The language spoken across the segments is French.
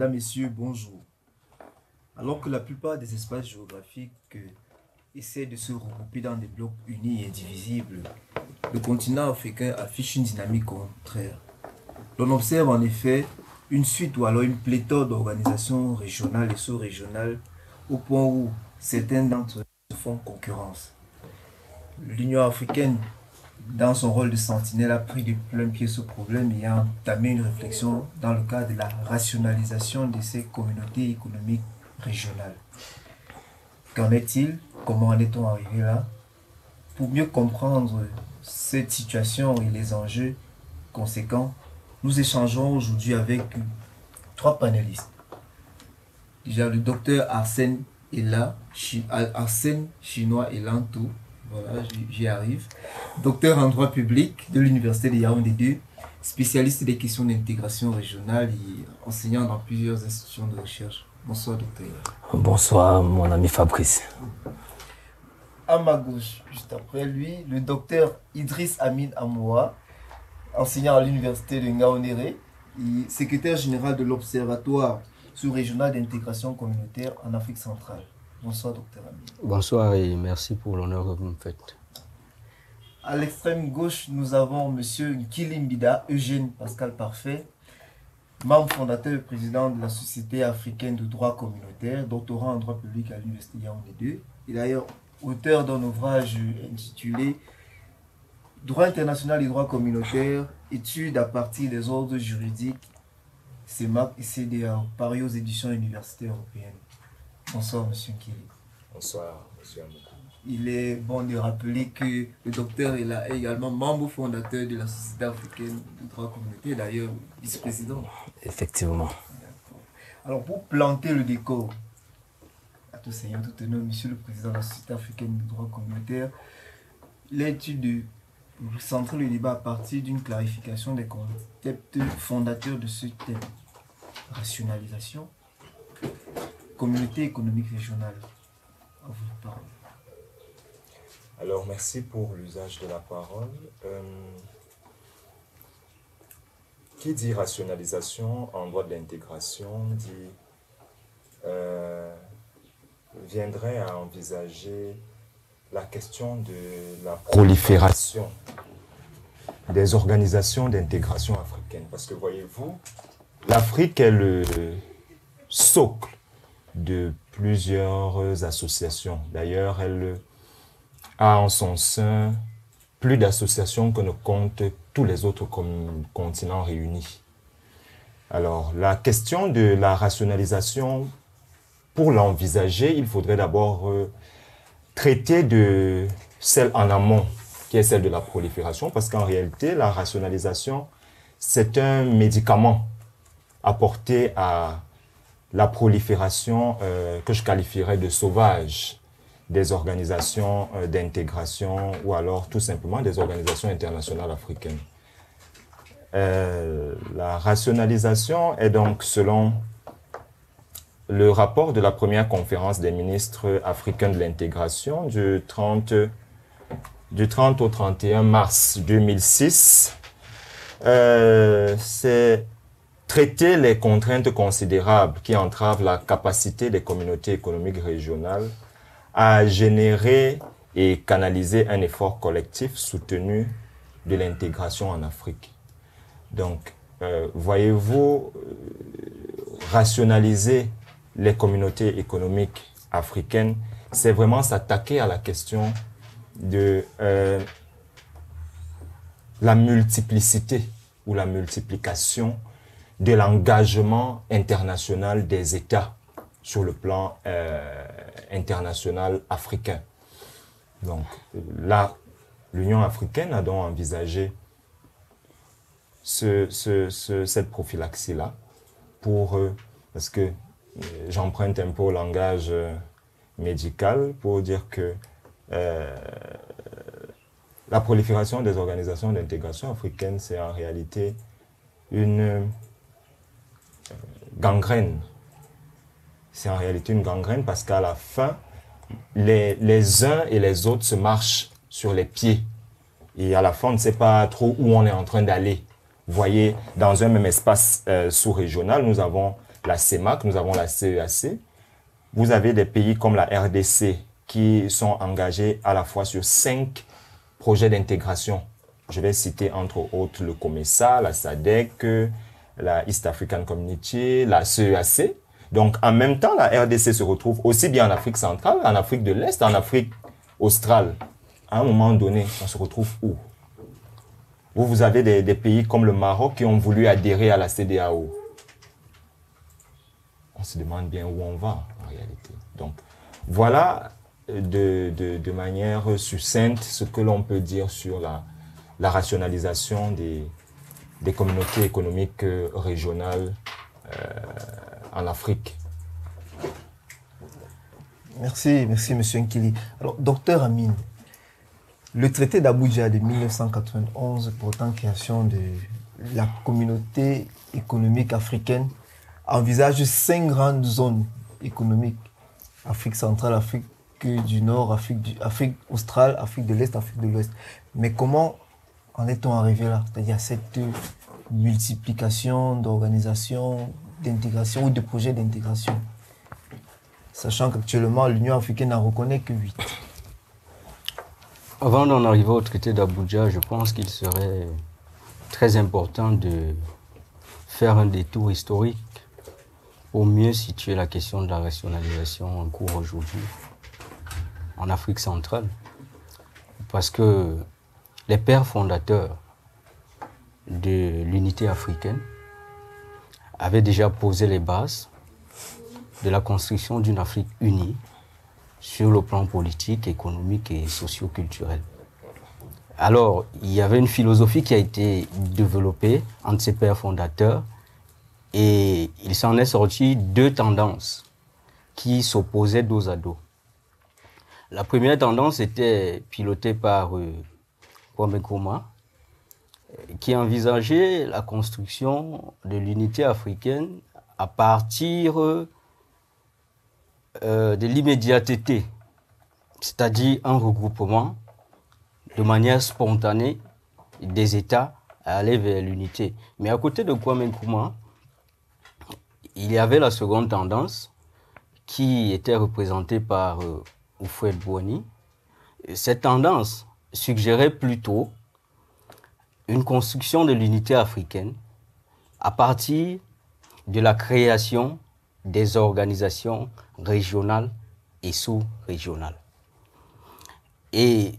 Mesdames, Messieurs, bonjour. Alors que la plupart des espaces géographiques essaient de se regrouper dans des blocs unis et indivisibles, le continent africain affiche une dynamique contraire. L'on observe en effet une suite ou alors une pléthore d'organisations régionales et sous-régionales au point où certaines d'entre elles se font concurrence. L'Union africaine, dans son rôle de sentinelle, a pris de plein pied ce problème et a entamé une réflexion dans le cadre de la rationalisation de ces communautés économiques régionales. Qu'en est-il? Comment en est-on arrivé là? Pour mieux comprendre cette situation et les enjeux conséquents, nous échangerons aujourd'hui avec trois panélistes. Déjà, le docteur Arsène est là, Arsène Chinois Elanto, voilà, j'y arrive. Docteur en droit public de l'Université de Yaoundé 2, spécialiste des questions d'intégration régionale et enseignant dans plusieurs institutions de recherche. Bonsoir, docteur. Bonsoir, mon ami Fabrice. À ma gauche, juste après lui, le docteur Idriss Amin Amoua, enseignant à l'Université de Ngaoundéré et secrétaire général de l'Observatoire sous-régional d'intégration communautaire en Afrique centrale. Bonsoir, docteur Amin. Bonsoir et merci pour l'honneur que vous me faites. À l'extrême gauche, nous avons M. Nkilimbida Eugène Pascal Parfait, membre fondateur et président de la Société africaine de droit communautaire, doctorant en droit public à l'Université de Yaoundé 2, et d'ailleurs auteur d'un ouvrage intitulé Droit international et droit communautaire, études à partir des ordres juridiques, CEMAC et CDA, paru aux éditions universitaires européennes. Bonsoir, M. Nkili. Bonsoir, M. Amoukou. Il est bon de rappeler que le docteur est là, également membre fondateur de la Société africaine de droit communautaire, d'ailleurs vice-président. Effectivement. Alors, pour planter le décor, à tout seigneur, tout honneur, monsieur le président de la Société africaine de droit communautaire, l'étude de centrer le débat à partir d'une clarification des concepts fondateurs de ce thème. Rationalisation, communauté économique régionale. À vous de parler. Alors, merci pour l'usage de la parole. Qui dit rationalisation en droit de l'intégration viendrait à envisager la question de la prolifération des organisations d'intégration africaine. Parce que voyez-vous, l'Afrique est le socle de plusieurs associations. D'ailleurs, elle a en son sein plus d'associations que ne comptent tous les autres continents réunis. Alors, la question de la rationalisation, pour l'envisager, il faudrait d'abord traiter de celle en amont, qui est celle de la prolifération, parce qu'en réalité, la rationalisation, c'est un médicament apporté à la prolifération que je qualifierais de sauvage des organisations d'intégration ou alors tout simplement des organisations internationales africaines. La rationalisation est donc, selon le rapport de la première conférence des ministres africains de l'intégration du 30 au 31 mars 2006, c'est traiter les contraintes considérables qui entravent la capacité des communautés économiques régionales à générer et canaliser un effort collectif soutenu de l'intégration en Afrique. Donc, voyez-vous, rationaliser les communautés économiques africaines, c'est vraiment s'attaquer à la question de la multiplicité ou la multiplication de l'engagement international des États sur le plan international africain. Donc là, l'Union africaine a donc envisagé cette prophylaxie-là pour, parce que j'emprunte un peu au langage médical pour dire que la prolifération des organisations d'intégration africaine, c'est en réalité une gangrène. C'est en réalité une gangrène parce qu'à la fin, les uns et les autres se marchent sur les pieds. Et à la fin, on ne sait pas trop où on est en train d'aller. Vous voyez, dans un même espace sous-régional, nous avons la CEMAC, nous avons la CEAC. Vous avez des pays comme la RDC qui sont engagés à la fois sur 5 projets d'intégration. Je vais citer entre autres le COMESA, la SADC, la East African Community, la CEAC. Donc, en même temps, la RDC se retrouve aussi bien en Afrique centrale, en Afrique de l'Est, en Afrique australe. À un moment donné, on se retrouve où? Vous avez des pays comme le Maroc qui ont voulu adhérer à la CEDEAO. On se demande bien où on va, en réalité. Donc, voilà de manière succincte ce que l'on peut dire sur la rationalisation des communautés économiques régionales en Afrique. Merci, M. Nkili. Alors, docteur Amine, le traité d'Abuja de 1991 portant création de la communauté économique africaine envisage 5 grandes zones économiques. Afrique centrale, Afrique du Nord, Afrique australe, Afrique de l'Est, Afrique de l'Ouest. Mais comment en est-on arrivé là? C'est-à-dire cette multiplication d'organisations, d'intégration ou de projets d'intégration, sachant qu'actuellement l'Union africaine n'en reconnaît que 8. Avant d'en arriver au traité d'Abuja, je pense qu'il serait très important de faire un détour historique pour mieux situer la question de la rationalisation en cours aujourd'hui en Afrique centrale. Parce que les pères fondateurs de l'unité africaine avaient déjà posé les bases de la construction d'une Afrique unie sur le plan politique, économique et socio-culturel. Alors, il y avait une philosophie qui a été développée entre ces pères fondateurs et il s'en est sorti 2 tendances qui s'opposaient dos à dos. La première tendance était pilotée par Kwame Nkrumah, qui envisageait la construction de l'unité africaine à partir de l'immédiateté, c'est-à-dire un regroupement de manière spontanée des États à aller vers l'unité. Mais à côté de Kwame Nkrumah, il y avait la seconde tendance qui était représentée par Houphouët-Boigny. Cette tendance suggérait plutôt une construction de l'unité africaine à partir de la création des organisations régionales et sous-régionales. Et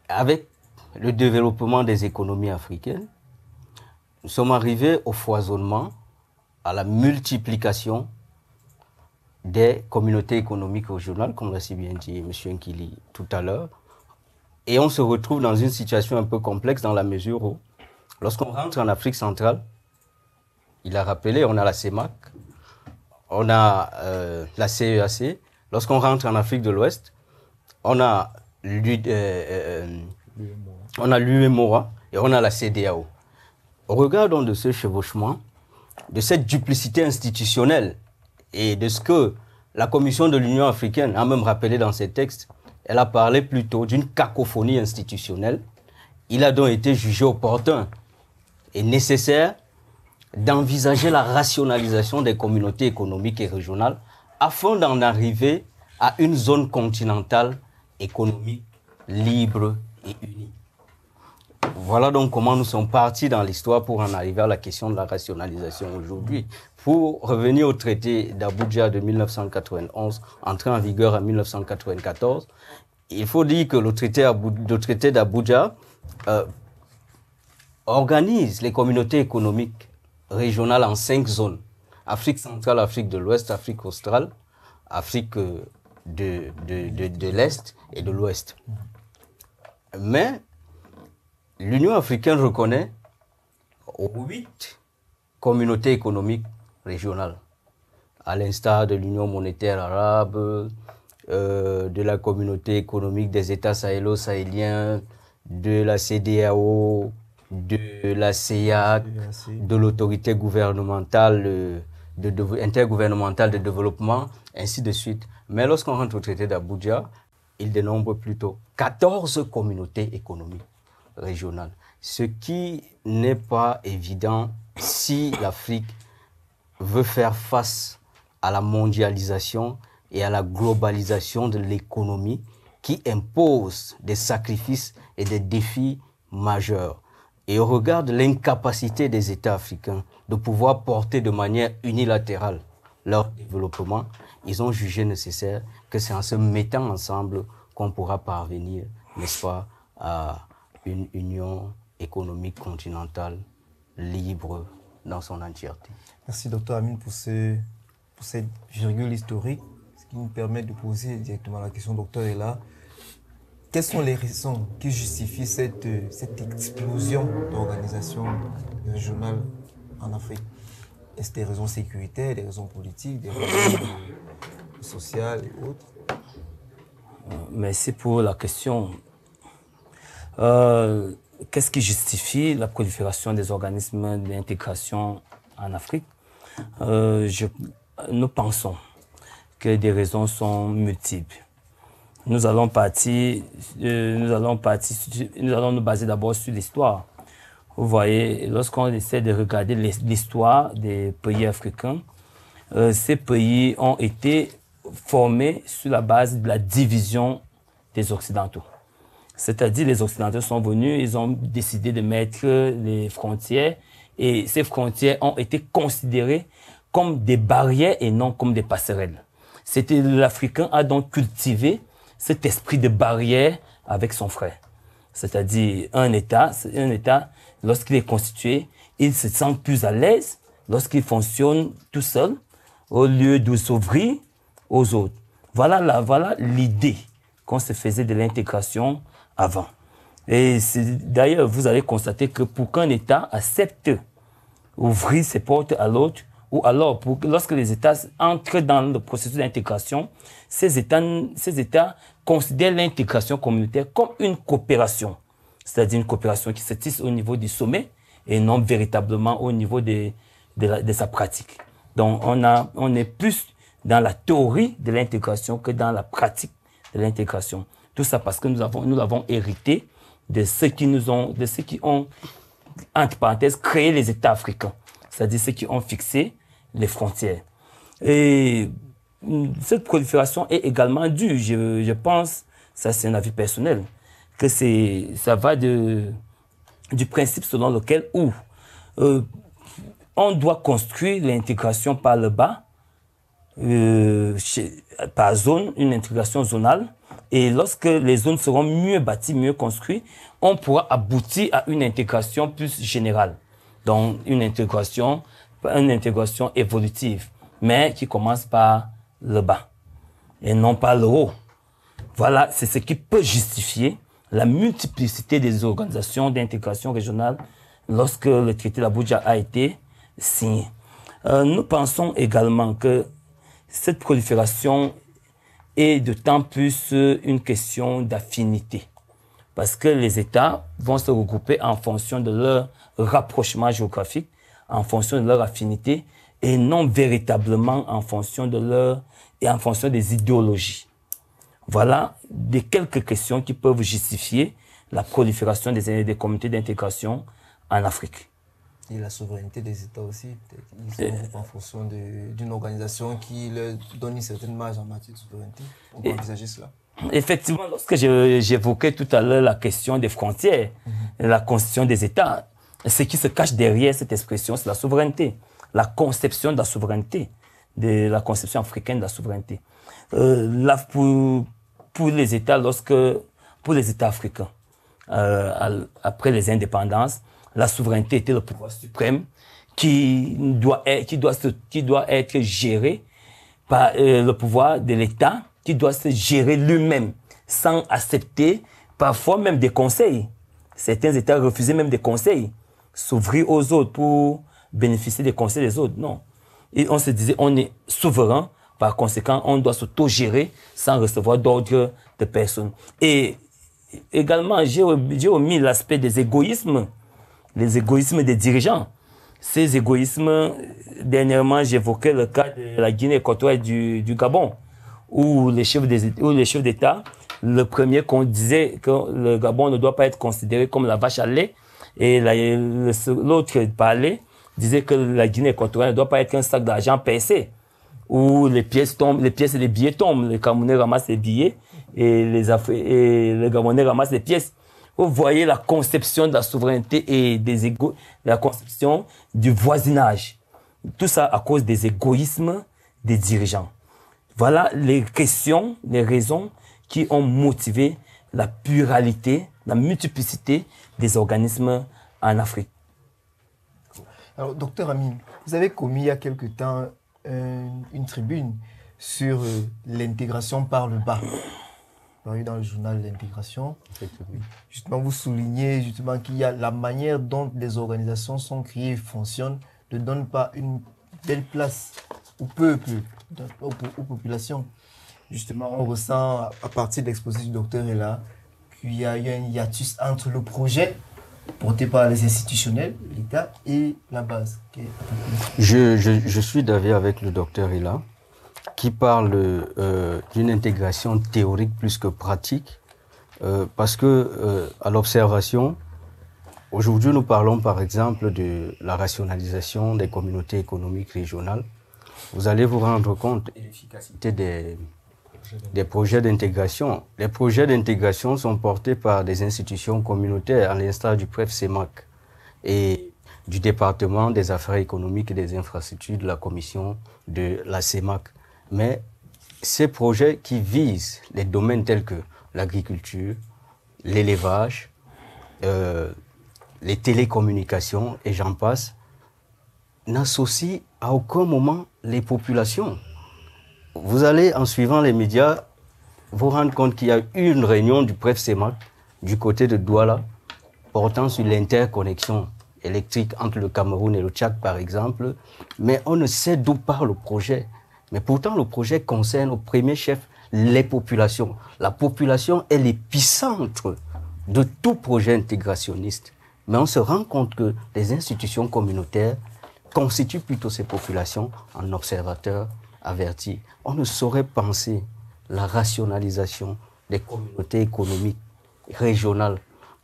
avec le développement des économies africaines, nous sommes arrivés au foisonnement, à la multiplication des communautés économiques régionales, comme l'a si bien dit M. Nkili tout à l'heure. Et on se retrouve dans une situation un peu complexe dans la mesure où, lorsqu'on rentre en Afrique centrale, il a rappelé, on a la CEMAC, on a la CEAC. Lorsqu'on rentre en Afrique de l'Ouest, on a l'UEMOA et on a la CEDEAO. Regardons de ce chevauchement, de cette duplicité institutionnelle et de ce que la Commission de l'Union africaine a même rappelé dans ses textes. Elle a parlé plutôt d'une cacophonie institutionnelle. Il a donc été jugé opportun et nécessaire d'envisager la rationalisation des communautés économiques et régionales afin d'en arriver à une zone continentale économique libre et unie. Voilà donc comment nous sommes partis dans l'histoire pour en arriver à la question de la rationalisation aujourd'hui. Pour revenir au traité d'Abuja de 1991, entré en vigueur en 1994, il faut dire que le traité d'Abuja organise les communautés économiques régionales en 5 zones. Afrique centrale, Afrique de l'Ouest, Afrique australe, Afrique de l'Est et de l'Ouest. Mais l'Union africaine reconnaît 8 communautés économiques régionales, à l'instar de l'Union monétaire arabe, de la communauté économique des États sahélo-sahéliens, de la CEDEAO, de la CEIAC, de l'autorité gouvernementale intergouvernementale de développement, ainsi de suite. Mais lorsqu'on rentre au traité d'Abuja, il dénombre plutôt 14 communautés économiques régionales. Ce qui n'est pas évident si l'Afrique veut faire face à la mondialisation et à la globalisation de l'économie qui impose des sacrifices et des défis majeurs. Et au regard de l'incapacité des États africains de pouvoir porter de manière unilatérale leur développement, ils ont jugé nécessaire que c'est en se mettant ensemble qu'on pourra parvenir, n'est-ce pas, à une union économique continentale libre dans son entièreté. Merci, Dr Amine, pour cette virgule historique, ce qui nous permet de poser directement la question. Docteur est là. Quelles sont les raisons qui justifient cette explosion d'organisations régionales en Afrique? Est-ce des raisons sécuritaires, des raisons politiques, des raisons sociales et autres? Merci pour la question. Qu'est-ce qui justifie la prolifération des organismes d'intégration en Afrique? Nous pensons que des raisons sont multiples. Nous allons nous baser d'abord sur l'histoire. Vous voyez, lorsqu'on essaie de regarder l'histoire des pays africains, ces pays ont été formés sur la base de la division des Occidentaux. C'est-à-dire, les Occidentaux sont venus, ils ont décidé de mettre les frontières, et ces frontières ont été considérées comme des barrières et non comme des passerelles. L'Africain a donc cultivé cet esprit de barrière avec son frère. C'est-à-dire, un État, lorsqu'il est constitué, il se sent plus à l'aise lorsqu'il fonctionne tout seul, au lieu de s'ouvrir aux autres. Voilà l'idée qu'on se faisait de l'intégration avant. Et d'ailleurs, vous allez constater que pour qu'un État accepte ouvrir ses portes à l'autre, ou alors lorsque les États entrent dans le processus d'intégration, ces États considèrent l'intégration communautaire comme une coopération. C'est-à-dire une coopération qui se tisse au niveau du sommet et non véritablement au niveau de sa pratique. Donc on est plus dans la théorie de l'intégration que dans la pratique de l'intégration. Tout ça parce que nous l'avons hérité de ceux qui ont, entre parenthèses, créé les États africains. C'est-à-dire ceux qui ont fixé les frontières. Et cette prolifération est également due, je pense, ça c'est un avis personnel, que ça va du principe selon lequel on doit construire l'intégration par le bas, par zone, une intégration zonale, et lorsque les zones seront mieux bâties, mieux construites, on pourra aboutir à une intégration plus générale. Donc une intégration évolutive, mais qui commence par le bas et non par le haut. Voilà, c'est ce qui peut justifier la multiplicité des organisations d'intégration régionale lorsque le traité d'Abuja a été signé. Nous pensons également que cette prolifération est d'autant plus une question d'affinité, parce que les États vont se regrouper en fonction de leur rapprochement géographique, en fonction de leur affinité, et non véritablement en fonction des idéologies. Voilà des quelques questions qui peuvent justifier la prolifération des communautés d'intégration en Afrique. Et la souveraineté des États aussi, ils se regroupent en fonction d'une organisation qui leur donne une certaine marge en matière de souveraineté. On peut envisager cela. Effectivement, lorsque j'évoquais tout à l'heure la question des frontières, la constitution des États, ce qui se cache derrière cette expression, c'est la souveraineté, la conception de la souveraineté, de la conception africaine de la souveraineté. Pour les États, pour les États africains, après les indépendances, la souveraineté était le pouvoir suprême qui doit être géré par le pouvoir de l'État, qui doit se gérer lui-même sans accepter parfois même des conseils. Certains États refusaient même des conseils, s'ouvrir aux autres pour bénéficier des conseils des autres. Non. Et on se disait, on est souverain, par conséquent, on doit s'auto-gérer sans recevoir d'ordre de personne. Et également, j'ai omis l'aspect des égoïsmes, les égoïsmes des dirigeants. Ces égoïsmes, dernièrement, j'évoquais le cas de la Guinée équatoriale du Gabon, où les chefs d'État, le premier qu'on disait que le Gabon ne doit pas être considéré comme la vache à lait, et l'autre parlait disait que la Guinée équatoriale ne doit pas être un sac d'argent percé, où les pièces tombent, les pièces et les billets tombent. Les Camerounais ramassent les billets et les Gabonais ramassent les pièces. Vous voyez la conception de la souveraineté et des égos, la conception du voisinage. Tout ça à cause des égoïsmes des dirigeants. Voilà les questions, les raisons qui ont motivé la pluralité, la multiplicité des organismes en Afrique. Alors, docteur Amin, vous avez commis il y a quelque temps une tribune sur l'intégration par le bas, paru dans le journal L'Intégration. Justement, vous soulignez justement qu'il y a la manière dont les organisations sont créées et fonctionnent ne donne pas une belle place au peuple, aux populations. Justement, on ressent à partir de l'exposé du docteur est là qu'il y a eu un hiatus entre le projet porté par les institutionnels, l'État et la base. Je suis d'avis avec le docteur Hila, qui parle d'une intégration théorique plus que pratique, parce que à l'observation, aujourd'hui nous parlons par exemple de la rationalisation des communautés économiques régionales. Vous allez vous rendre compte de l'efficacité des projets d'intégration. Les projets d'intégration sont portés par des institutions communautaires, à l'instar du PREF-CEMAC et du département des affaires économiques et des infrastructures de la commission de la CEMAC. Mais ces projets qui visent les domaines tels que l'agriculture, l'élevage, les télécommunications et j'en passe, n'associent à aucun moment les populations. Vous allez, en suivant les médias, vous rendre compte qu'il y a eu une réunion du PREF-CEMAC du côté de Douala portant sur l'interconnexion électrique entre le Cameroun et le Tchad, par exemple, mais on ne sait d'où part le projet. Mais pourtant, le projet concerne au premier chef les populations. La population est l'épicentre de tout projet intégrationniste. Mais on se rend compte que les institutions communautaires constituent plutôt ces populations en observateurs avertis. On ne saurait penser la rationalisation des communautés économiques régionales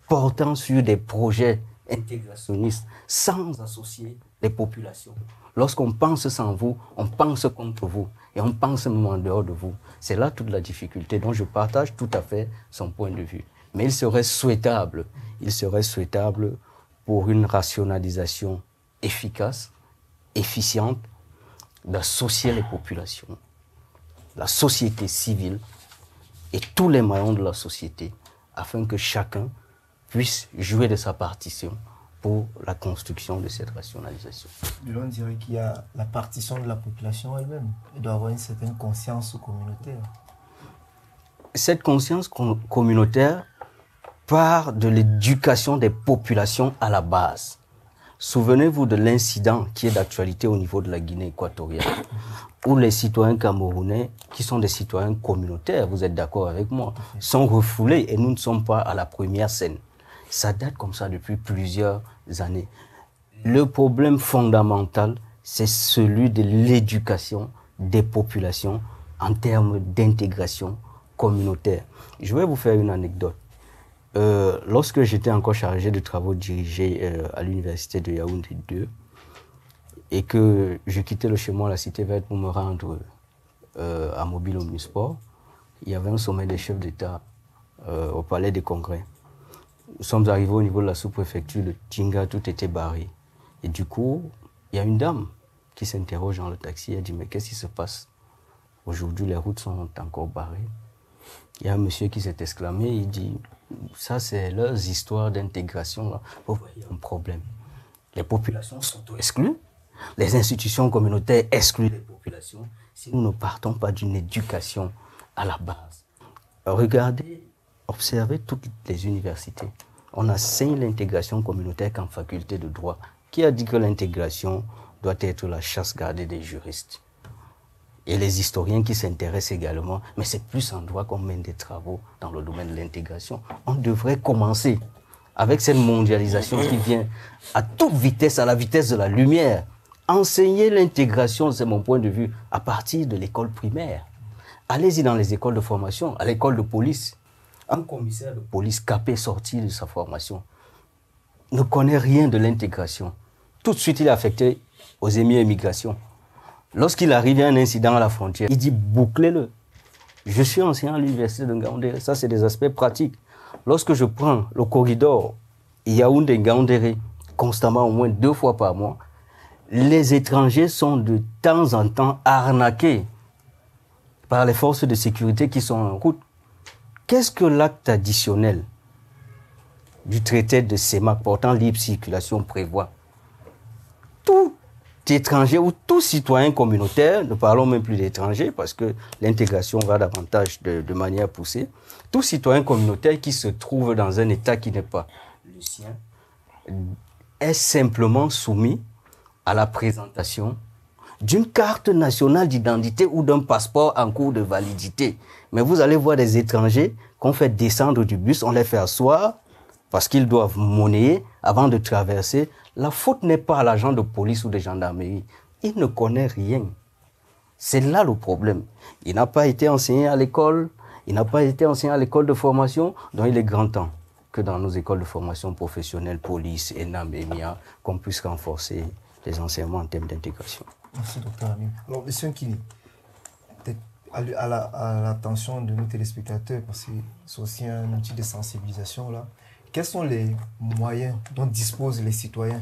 portant sur des projets intégrationnistes sans associer les populations. Lorsqu'on pense sans vous, on pense contre vous et on pense même en dehors de vous. C'est là toute la difficulté dont je partage tout à fait son point de vue. Mais il serait souhaitable pour une rationalisation efficace, efficiente, d'associer les populations, la société civile et tous les maillons de la société afin que chacun puisse jouer de sa partition pour la construction de cette rationalisation. On dirait qu'il y a la partition de la population elle-même. Elle doit avoir une certaine conscience communautaire. Cette conscience communautaire part de l'éducation des populations à la base. Souvenez-vous de l'incident qui est d'actualité au niveau de la Guinée équatoriale, où les citoyens camerounais, qui sont des citoyens communautaires, vous êtes d'accord avec moi, sont refoulés et nous ne sommes pas à la première scène. Ça date comme ça depuis plusieurs années. Le problème fondamental, c'est celui de l'éducation des populations en termes d'intégration communautaire. Je vais vous faire une anecdote. Lorsque j'étais encore chargé de travaux dirigés à l'université de Yaoundé 2 et que je quittais le chez moi à la Cité Verte pour me rendre à Mobile Omnisport, il y avait un sommet des chefs d'État au Palais des Congrès. Nous sommes arrivés au niveau de la sous-préfecture de Tinga, tout était barré. Et du coup, il y a une dame qui s'interroge dans le taxi, elle dit « Mais qu'est-ce qui se passe? Aujourd'hui, les routes sont encore barrées. » Il y a un monsieur qui s'est exclamé, il dit « Ça, c'est leurs histoires d'intégration. Vous voyez un problème. Les populations sont exclues. Les institutions communautaires excluent les populations si nous ne partons pas d'une éducation à la base. » Regardez, observez toutes les universités. On enseigne l'intégration communautaire qu'en faculté de droit. Qui a dit que l'intégration doit être la chasse gardée des juristes? Et les historiens qui s'intéressent également, mais c'est plus en droit qu'on mène des travaux dans le domaine de l'intégration. On devrait commencer avec cette mondialisation qui vient à toute vitesse, à la vitesse de la lumière. Enseigner l'intégration, c'est mon point de vue, à partir de l'école primaire. Allez-y dans les écoles de formation, à l'école de police. Un commissaire de police capé sorti de sa formation ne connaît rien de l'intégration. tout de suite, il est affecté aux émirs immigration. Lorsqu'il arrive, il y a un incident à la frontière. Il dit, bouclez-le. Je suis enseignant à l'université de Ngaoundéré. Ça, c'est des aspects pratiques. Lorsque je prends le corridor Yaoundé-Ngaoundéré, constamment au moins 2 fois par mois, les étrangers sont de temps en temps arnaqués par les forces de sécurité qui sont en route. Qu'est-ce que l'acte additionnel du traité de CEMAC portant libre circulation prévoit? Tout étranger ou tout citoyen communautaire, ne parlons même plus d'étrangers parce que l'intégration va davantage de manière poussée, tout citoyen communautaire qui se trouve dans un état qui n'est pas le sien est simplement soumis à la présentation d'une carte nationale d'identité ou d'un passeport en cours de validité. Mais vous allez voir des étrangers qu'on fait descendre du bus, on les fait asseoir parce qu'ils doivent monnayer avant de traverser. La faute n'est pas à l'agent de police ou de gendarmerie. Il ne connaît rien. C'est là le problème. Il n'a pas été enseigné à l'école, il n'a pas été enseigné à l'école de formation, donc il est grand temps que dans nos écoles de formation professionnelle, police, ENAM, EMIA, qu'on puisse renforcer les enseignements en termes d'intégration. Merci, docteur Amine. Alors, M. Nkini, peut-être à l'attention de nos téléspectateurs, parce que c'est aussi un outil de sensibilisation, là. Quels sont les moyens dont disposent les citoyens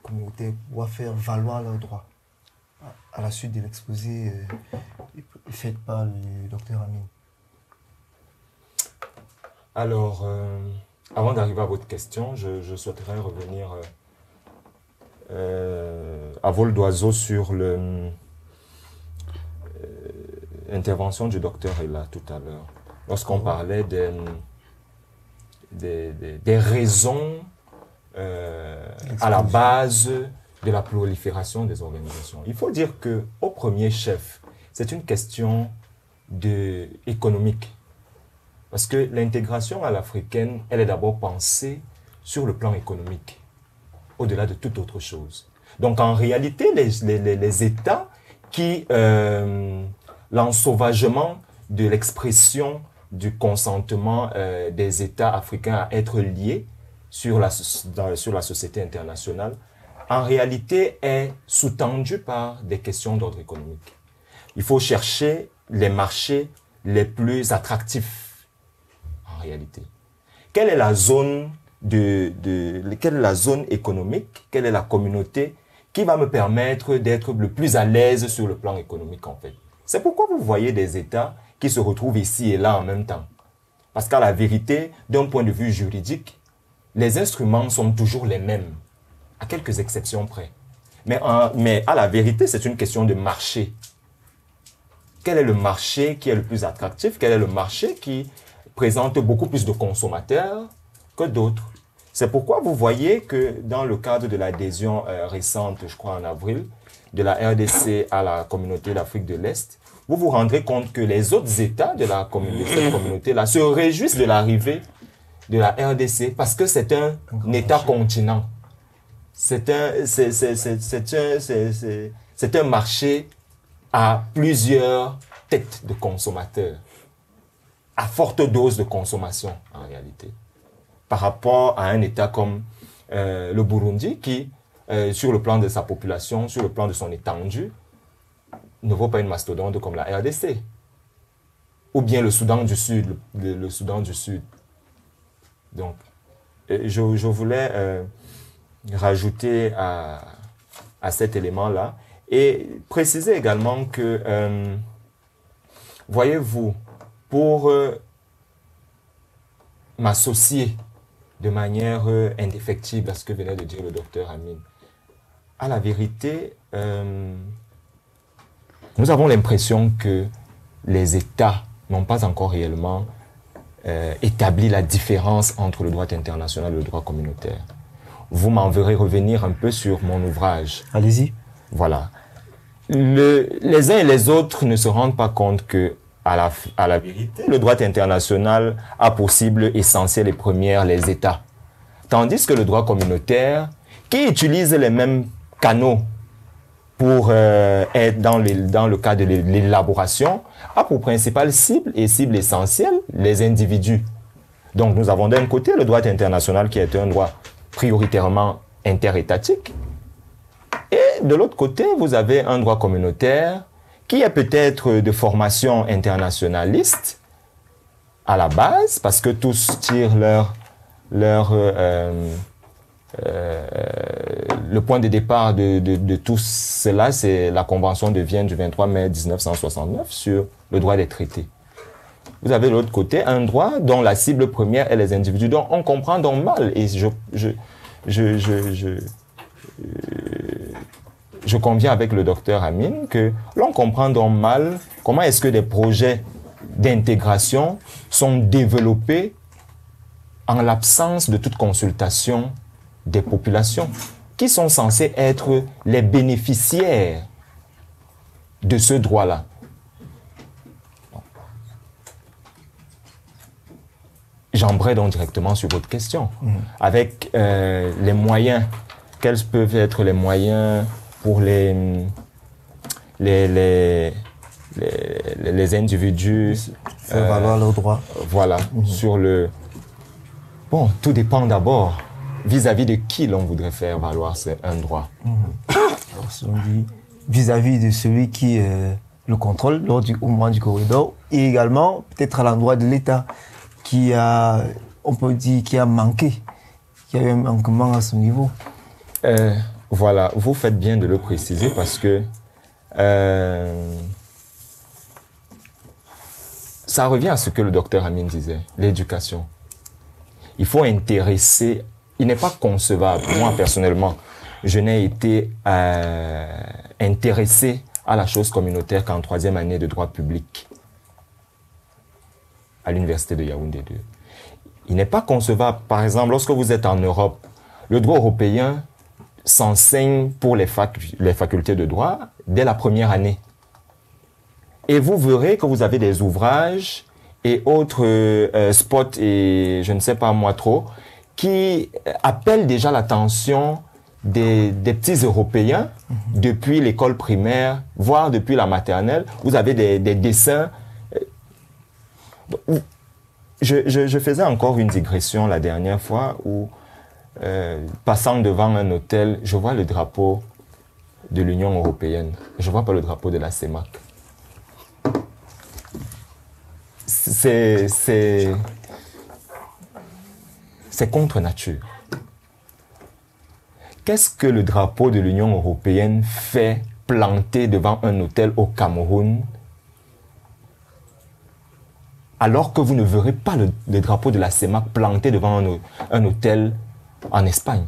communautaires pour faire valoir leurs droits à la suite de l'exposé fait par le docteur Amine? Alors, avant d'arriver à votre question, je souhaiterais revenir à vol d'oiseau sur l'intervention du docteur Ella tout à l'heure, lorsqu'on parlait des raisons à la base de la prolifération des organisations. Il faut dire qu'au premier chef, c'est une question économique. Parce que l'intégration à l'africaine, elle est d'abord pensée sur le plan économique, au-delà de toute autre chose. Donc en réalité, les États qui, l'ensauvagement de l'expression du consentement des États africains à être liés sur la société internationale, en réalité est sous-tendu par des questions d'ordre économique. Il faut chercher les marchés les plus attractifs, en réalité. Quelle est la zone quelle est la zone économique, quelle est la communauté qui va me permettre d'être le plus à l'aise sur le plan économique, en fait. C'est pourquoi vous voyez des États qui se retrouvent ici et là en même temps. Parce qu'à la vérité, d'un point de vue juridique, les instruments sont toujours les mêmes, à quelques exceptions près. Mais à la vérité, c'est une question de marché. Quel est le marché qui est le plus attractif? Quel est le marché qui présente beaucoup plus de consommateurs que d'autres? C'est pourquoi vous voyez que dans le cadre de l'adhésion récente, je crois en avril, de la RDC à la communauté d'Afrique de l'Est, vous vous rendrez compte que les autres États de cette communauté-là se réjouissent de l'arrivée de la RDC parce que c'est un État-continent. C'est un marché à plusieurs têtes de consommateurs, à forte dose de consommation en réalité, par rapport à un État comme le Burundi qui, sur le plan de sa population, sur le plan de son étendue, ne vaut pas une mastodonte comme la RDC. Ou bien le Soudan du Sud, le Soudan du Sud. Donc, je voulais rajouter à cet élément-là et préciser également que, voyez-vous, pour m'associer de manière indéfectible à ce que venait de dire le docteur Amine, à la vérité, nous avons l'impression que les États n'ont pas encore réellement établi la différence entre le droit international et le droit communautaire. Vous m'en verrez revenir un peu sur mon ouvrage. Allez-y. Voilà. Les uns et les autres ne se rendent pas compte que, à la vérité, le droit international a pour cible essentielle et première les États. Tandis que le droit communautaire, qui utilise les mêmes canaux pour être dans le cas de l'élaboration, a pour principale cible et cible essentielle les individus. Donc nous avons d'un côté le droit international qui est un droit prioritairement interétatique, de l'autre côté, vous avez un droit communautaire qui est peut-être de formation internationaliste à la base, parce que tous tirent le point de départ de tout cela, c'est la Convention de Vienne du 23 mai 1969 sur le droit des traités. Vous avez de l'autre côté un droit dont la cible première est les individus. Donc on comprend donc mal, et je conviens avec le docteur Amine que l'on comprend donc mal comment est-ce que des projets d'intégration sont développés en l'absence de toute consultation des populations qui sont censées être les bénéficiaires de ce droit-là. J'embraye donc directement sur votre question. Avec les moyens, quels peuvent être les moyens pour les individus faire valoir leurs droits. Voilà, sur le... Bon, tout dépend d'abord vis-à-vis de qui l'on voudrait faire valoir un droit. Alors, si on dit vis-à-vis de celui qui le contrôle au moment du corridor, et également peut-être à l'endroit de l'État qui a, on peut dire, qui a manqué, qui a eu un manquement à ce niveau. Voilà, vous faites bien de le préciser parce que ça revient à ce que le docteur Amine disait, l'éducation. Il faut intéresser, il n'est pas concevable, moi personnellement, je n'ai été intéressé à la chose communautaire qu'en 3e année de droit public à l'université de Yaoundé 2. Il n'est pas concevable, par exemple, lorsque vous êtes en Europe, le droit européen s'enseigne pour les facultés de droit dès la première année. Et vous verrez que vous avez des ouvrages et autres spots et je ne sais pas moi trop, qui appellent déjà l'attention des petits Européens depuis l'école primaire, voire depuis la maternelle. Vous avez des dessins. Je faisais encore une digression la dernière fois où, passant devant un hôtel, je vois le drapeau de l'Union européenne. Je ne vois pas le drapeau de la CEMAC. C'est contre nature. Qu'est-ce que le drapeau de l'Union européenne fait planté devant un hôtel au Cameroun alors que vous ne verrez pas le drapeau de la CEMAC planté devant un hôtel en Espagne?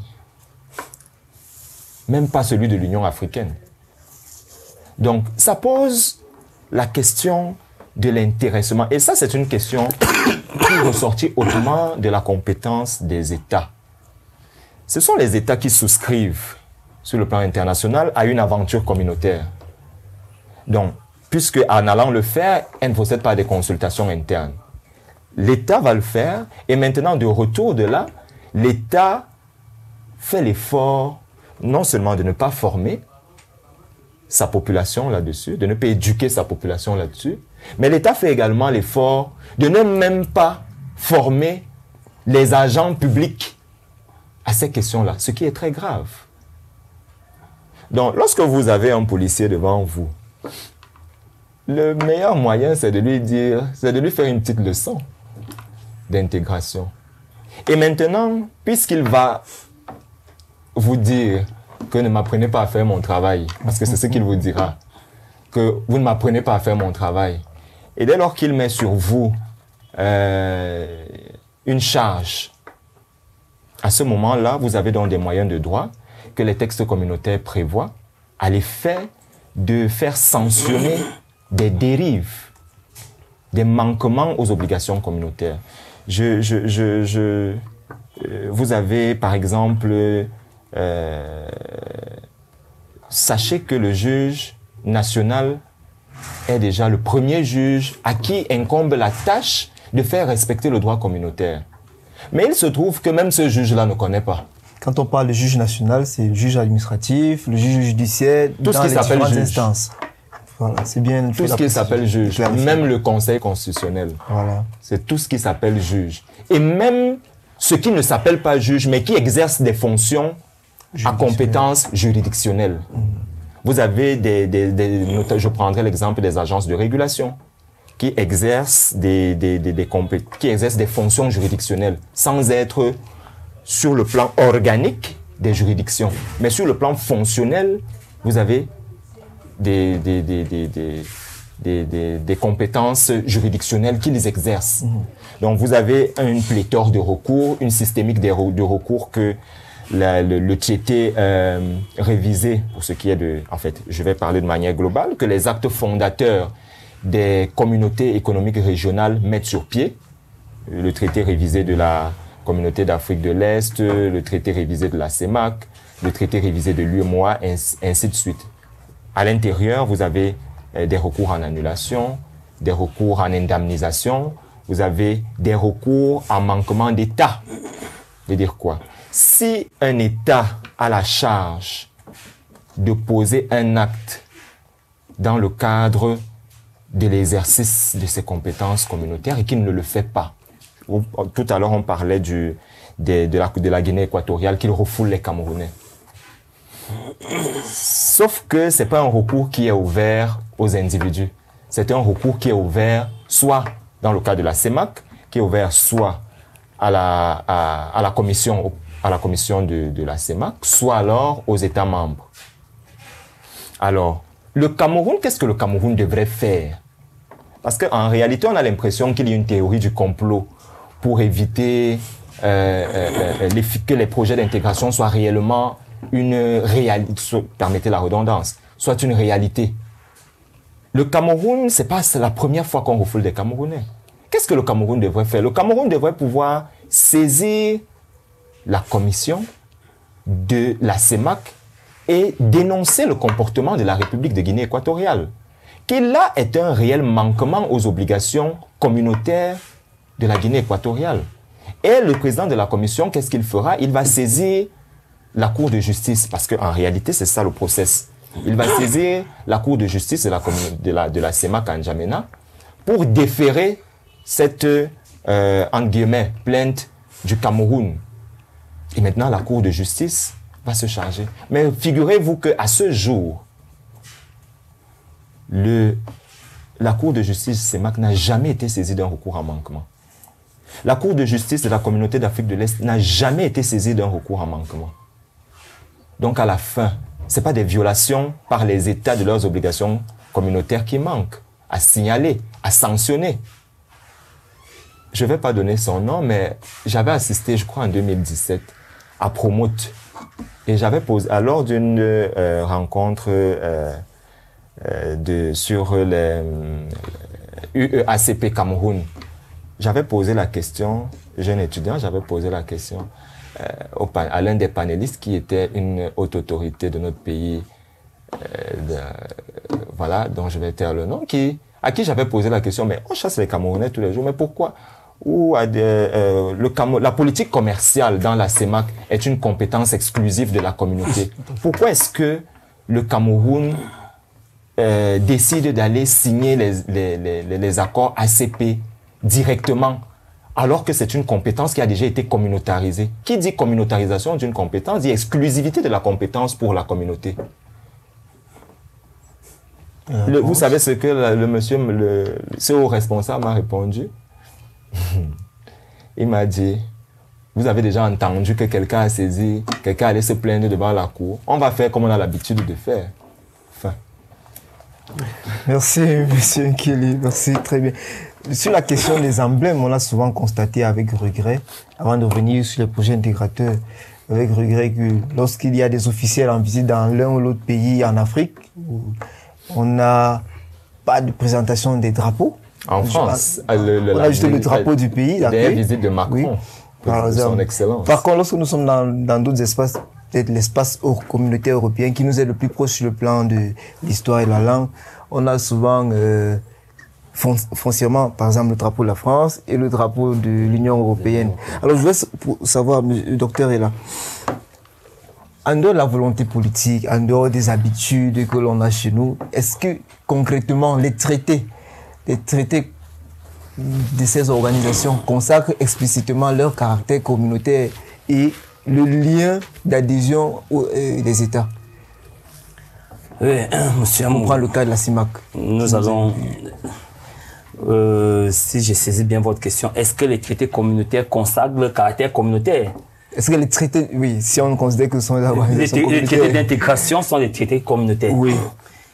Même pas celui de l'Union africaine. Donc, ça pose la question de l'intéressement. Et ça, c'est une question qui ressortit hautement de la compétence des États. Ce sont les États qui souscrivent, sur le plan international, à une aventure communautaire. Donc, puisque en allant le faire, elle ne procède pas à des consultations internes. L'État va le faire, et maintenant, de retour de là, l'État fait l'effort, non seulement de ne pas former sa population là-dessus, de ne pas éduquer sa population là-dessus, mais l'État fait également l'effort de ne même pas former les agents publics à ces questions-là, ce qui est très grave. Donc, lorsque vous avez un policier devant vous, le meilleur moyen, c'est de lui dire, c'est de lui faire une petite leçon d'intégration. Et maintenant, puisqu'il va vous dire que ne m'apprenez pas à faire mon travail, parce que c'est ce qu'il vous dira, que vous ne m'apprenez pas à faire mon travail. Et dès lors qu'il met sur vous une charge, à ce moment-là, vous avez donc des moyens de droit que les textes communautaires prévoient à l'effet de faire sanctionner des dérives, des manquements aux obligations communautaires. Vous avez, par exemple, sachez que le juge national est déjà le premier juge à qui incombe la tâche de faire respecter le droit communautaire. Mais il se trouve que même ce juge-là ne connaît pas. Quand on parle de juge national, c'est le juge administratif, le juge judiciaire, tout ce qui s'appelle juge. Instances. Voilà, c'est bien tout ce qui s'appelle juge, même le Conseil constitutionnel. Voilà. C'est tout ce qui s'appelle juge. Et même ceux qui ne s'appellent pas juge, mais qui exercent des fonctions à compétence juridictionnelle. Vous avez je prendrai l'exemple des agences de régulation qui exercent qui exercent des fonctions juridictionnelles sans être sur le plan organique des juridictions. Mais sur le plan fonctionnel, vous avez des compétences juridictionnelles qu'ils exercent. Donc vous avez une pléthore de recours, une systémique de recours que le traité révisé, pour ce qui est de... En fait, je vais parler de manière globale, que les actes fondateurs des communautés économiques régionales mettent sur pied. Le traité révisé de la Communauté d'Afrique de l'Est, le traité révisé de la CEMAC, le traité révisé de l'UEMOA, ainsi de suite. À l'intérieur, vous avez des recours en annulation, des recours en indemnisation, vous avez des recours en manquement d'État. Ça veut dire quoi? Si un État a la charge de poser un acte dans le cadre de l'exercice de ses compétences communautaires et qu'il ne le fait pas, tout à l'heure on parlait de la Guinée équatoriale qu'il refoule les Camerounais. Sauf que c'est pas un recours qui est ouvert aux individus. C'est un recours qui est ouvert soit dans le cas de la CEMAC, qui est ouvert soit à la commission de la CEMAC, soit alors aux États membres. Alors, le Cameroun, qu'est-ce que le Cameroun devrait faire? Parce qu'en réalité, on a l'impression qu'il y a une théorie du complot pour éviter que les projets d'intégration soient réellement une réalité, permettez la redondance, soit une réalité. Le Cameroun, c'est la première fois qu'on refoule des Camerounais. Qu'est-ce que le Cameroun devrait faire? Le Cameroun devrait pouvoir saisir la commission de la CEMAC et dénoncer le comportement de la République de Guinée équatoriale, qui là est un réel manquement aux obligations communautaires de la Guinée équatoriale. Et le président de la commission, qu'est-ce qu'il fera? Il va saisir la Cour de justice, parce qu'en réalité, c'est ça le process. Il va saisir la Cour de justice de la CEMAC à N'Djamena pour déférer cette, entre guillemets, plainte du Cameroun. Et maintenant, la Cour de justice va se charger. Mais figurez-vous qu'à ce jour, la Cour de justice CEMAC n'a jamais été saisie d'un recours en manquement. La Cour de justice de la Communauté d'Afrique de l'Est n'a jamais été saisie d'un recours en manquement. Donc à la fin, ce n'est pas des violations par les États de leurs obligations communautaires qui manquent à signaler, à sanctionner. Je ne vais pas donner son nom, mais j'avais assisté, je crois en 2017, à Promote. Et j'avais posé, lors d'une rencontre sur les UEACP Cameroun, j'avais posé la question, jeune étudiant, j'avais posé la question à l'un des panélistes qui était une haute autorité de notre pays, voilà, dont je vais taire le nom, à qui j'avais posé la question, mais on chasse les Camerounais tous les jours, mais pourquoi? La politique commerciale dans la CEMAC est une compétence exclusive de la communauté. Pourquoi est-ce que le Cameroun décide d'aller signer les accords ACP directement, alors que c'est une compétence qui a déjà été communautarisée? Qui dit communautarisation d'une compétence dit exclusivité de la compétence pour la communauté. Vous savez ce que ce haut responsable m'a répondu? Il m'a dit, vous avez déjà entendu que quelqu'un a saisi, quelqu'un allait se plaindre devant la cour. On va faire comme on a l'habitude de faire. Enfin. Merci, monsieur Nkili. Merci, très bien. Sur la question des emblèmes, on a souvent constaté avec regret, avant de revenir sur les projets intégrateurs, avec regret que lorsqu'il y a des officiels en visite dans l'un ou l'autre pays en Afrique, on n'a pas de présentation des drapeaux. En France, on a juste le drapeau du pays. Des visites de Macron, oui, par son excellence. Par contre, lorsque nous sommes dans d'autres espaces, peut-être l'espace communautaire européen qui nous est le plus proche sur le plan de l'histoire et de la langue, on a souvent foncièrement, par exemple, le drapeau de la France et le drapeau de l'Union européenne. Alors, je voudrais savoir, le docteur est là. En dehors de la volonté politique, en dehors des habitudes que l'on a chez nous, est-ce que concrètement les traités de ces organisations consacrent explicitement leur caractère communautaire et le lien d'adhésion des États. Oui, monsieur On prend le cas de la CIMAC. Nous allons, si j'ai saisi bien votre question, est-ce que les traités communautaires consacrent le caractère communautaire? Est-ce que les traités, oui, si on considère que ce sont les traités d'intégration sont des traités communautaires. Oui.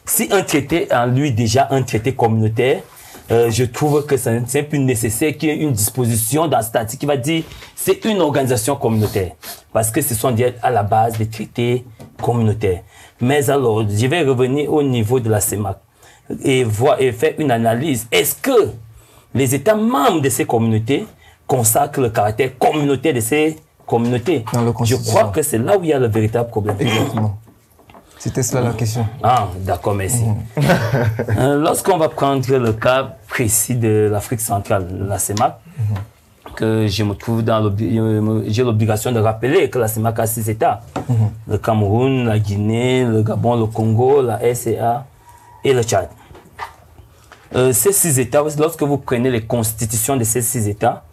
Si un traité en lui déjà un traité communautaire, je trouve que c'est plus nécessaire qu'il y ait une disposition dans le statut qui va dire c'est une organisation communautaire. Parce que ce sont à la base des traités communautaires. Mais alors, je vais revenir au niveau de la CEMAC et faire une analyse. Est-ce que les États membres de ces communautés consacrent le caractère communautaire de ces communautés? Je crois que c'est là où il y a le véritable problème. Exactement. C'était cela la question. Ah, d'accord, merci. Lorsqu'on va prendre le cas précis de l'Afrique centrale, la CEMAC, que je me trouve j'ai l'obligation de rappeler que la CEMAC a 6 États. Le Cameroun, la Guinée, le Gabon, le Congo, la SCA et le Tchad. Ces 6 États, lorsque vous prenez les constitutions de ces 6 États,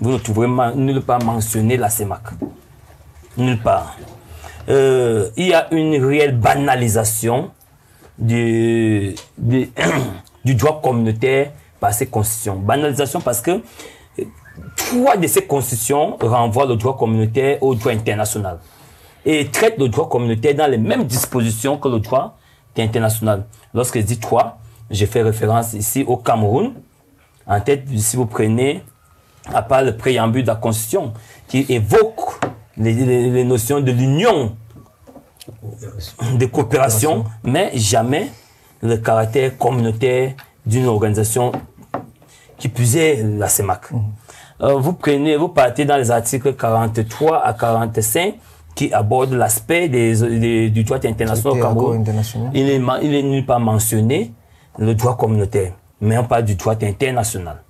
vous ne trouverez nulle part mentionner la CEMAC. Nulle part. Il y a une réelle banalisation du droit communautaire par ces constitutions. Banalisation parce que 3 de ces constitutions renvoient le droit communautaire au droit international et traitent le droit communautaire dans les mêmes dispositions que le droit international. Lorsque je dis 3, je fais référence ici au Cameroun. En tête, si vous prenez, à part le préambule de la Constitution, qui évoque les notions de l'union, de coopération, mais jamais le caractère communautaire d'une organisation qui puisait la CEMAC. Vous partez dans les articles 43 à 45 qui abordent l'aspect du droit international au Cameroun. Il n'est nulle part mentionné le droit communautaire, mais on parle du droit international.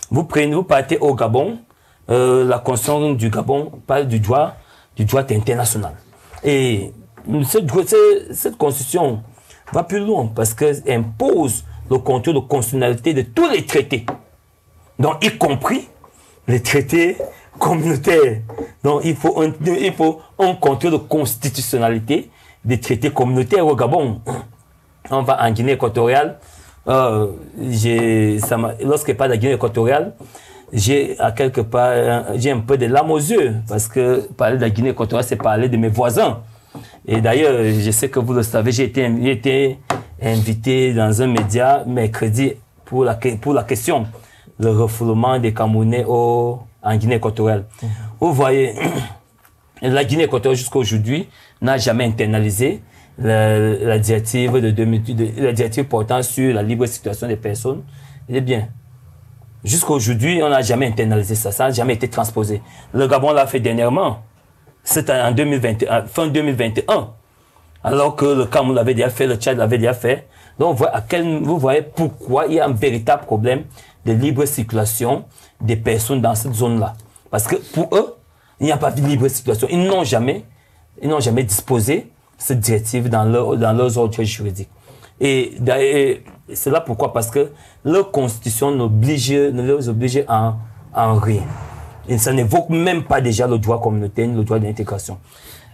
Vous partez au Gabon, la Constitution du Gabon parle du droit international. Et cette Constitution va plus loin parce qu'elle impose le contrôle de constitutionnalité de tous les traités, donc y compris les traités communautaires. Donc il faut un contrôle de constitutionnalité des traités communautaires au Gabon. On va en Guinée équatoriale. Lorsqu'il parle de la Guinée équatoriale, j'ai un peu de larmes aux yeux parce que parler de la Guinée équatoriale, c'est parler de mes voisins. Et d'ailleurs, je sais que vous le savez, j'ai été invité dans un média mercredi pour la question, le refoulement des Camerounais en Guinée équatoriale. Vous voyez, la Guinée équatoriale jusqu'à aujourd'hui n'a jamais internalisé la directive de 2008, la directive portant sur la libre circulation des personnes et bien. Jusqu'à aujourd'hui, on n'a jamais internalisé ça, ça n'a jamais été transposé. Le Gabon l'a fait dernièrement, c'est en 2021, fin 2021, alors que le Cameroun l'avait déjà fait, le Tchad l'avait déjà fait. Donc vous voyez pourquoi il y a un véritable problème de libre circulation des personnes dans cette zone-là. Parce que pour eux, il n'y a pas de libre circulation. Ils n'ont jamais disposé cette directive dans leurs ordres juridiques. Et c'est là pourquoi, parce que leur constitution ne les oblige en rien. Et ça n'évoque même pas déjà le droit communautaire, le droit d'intégration.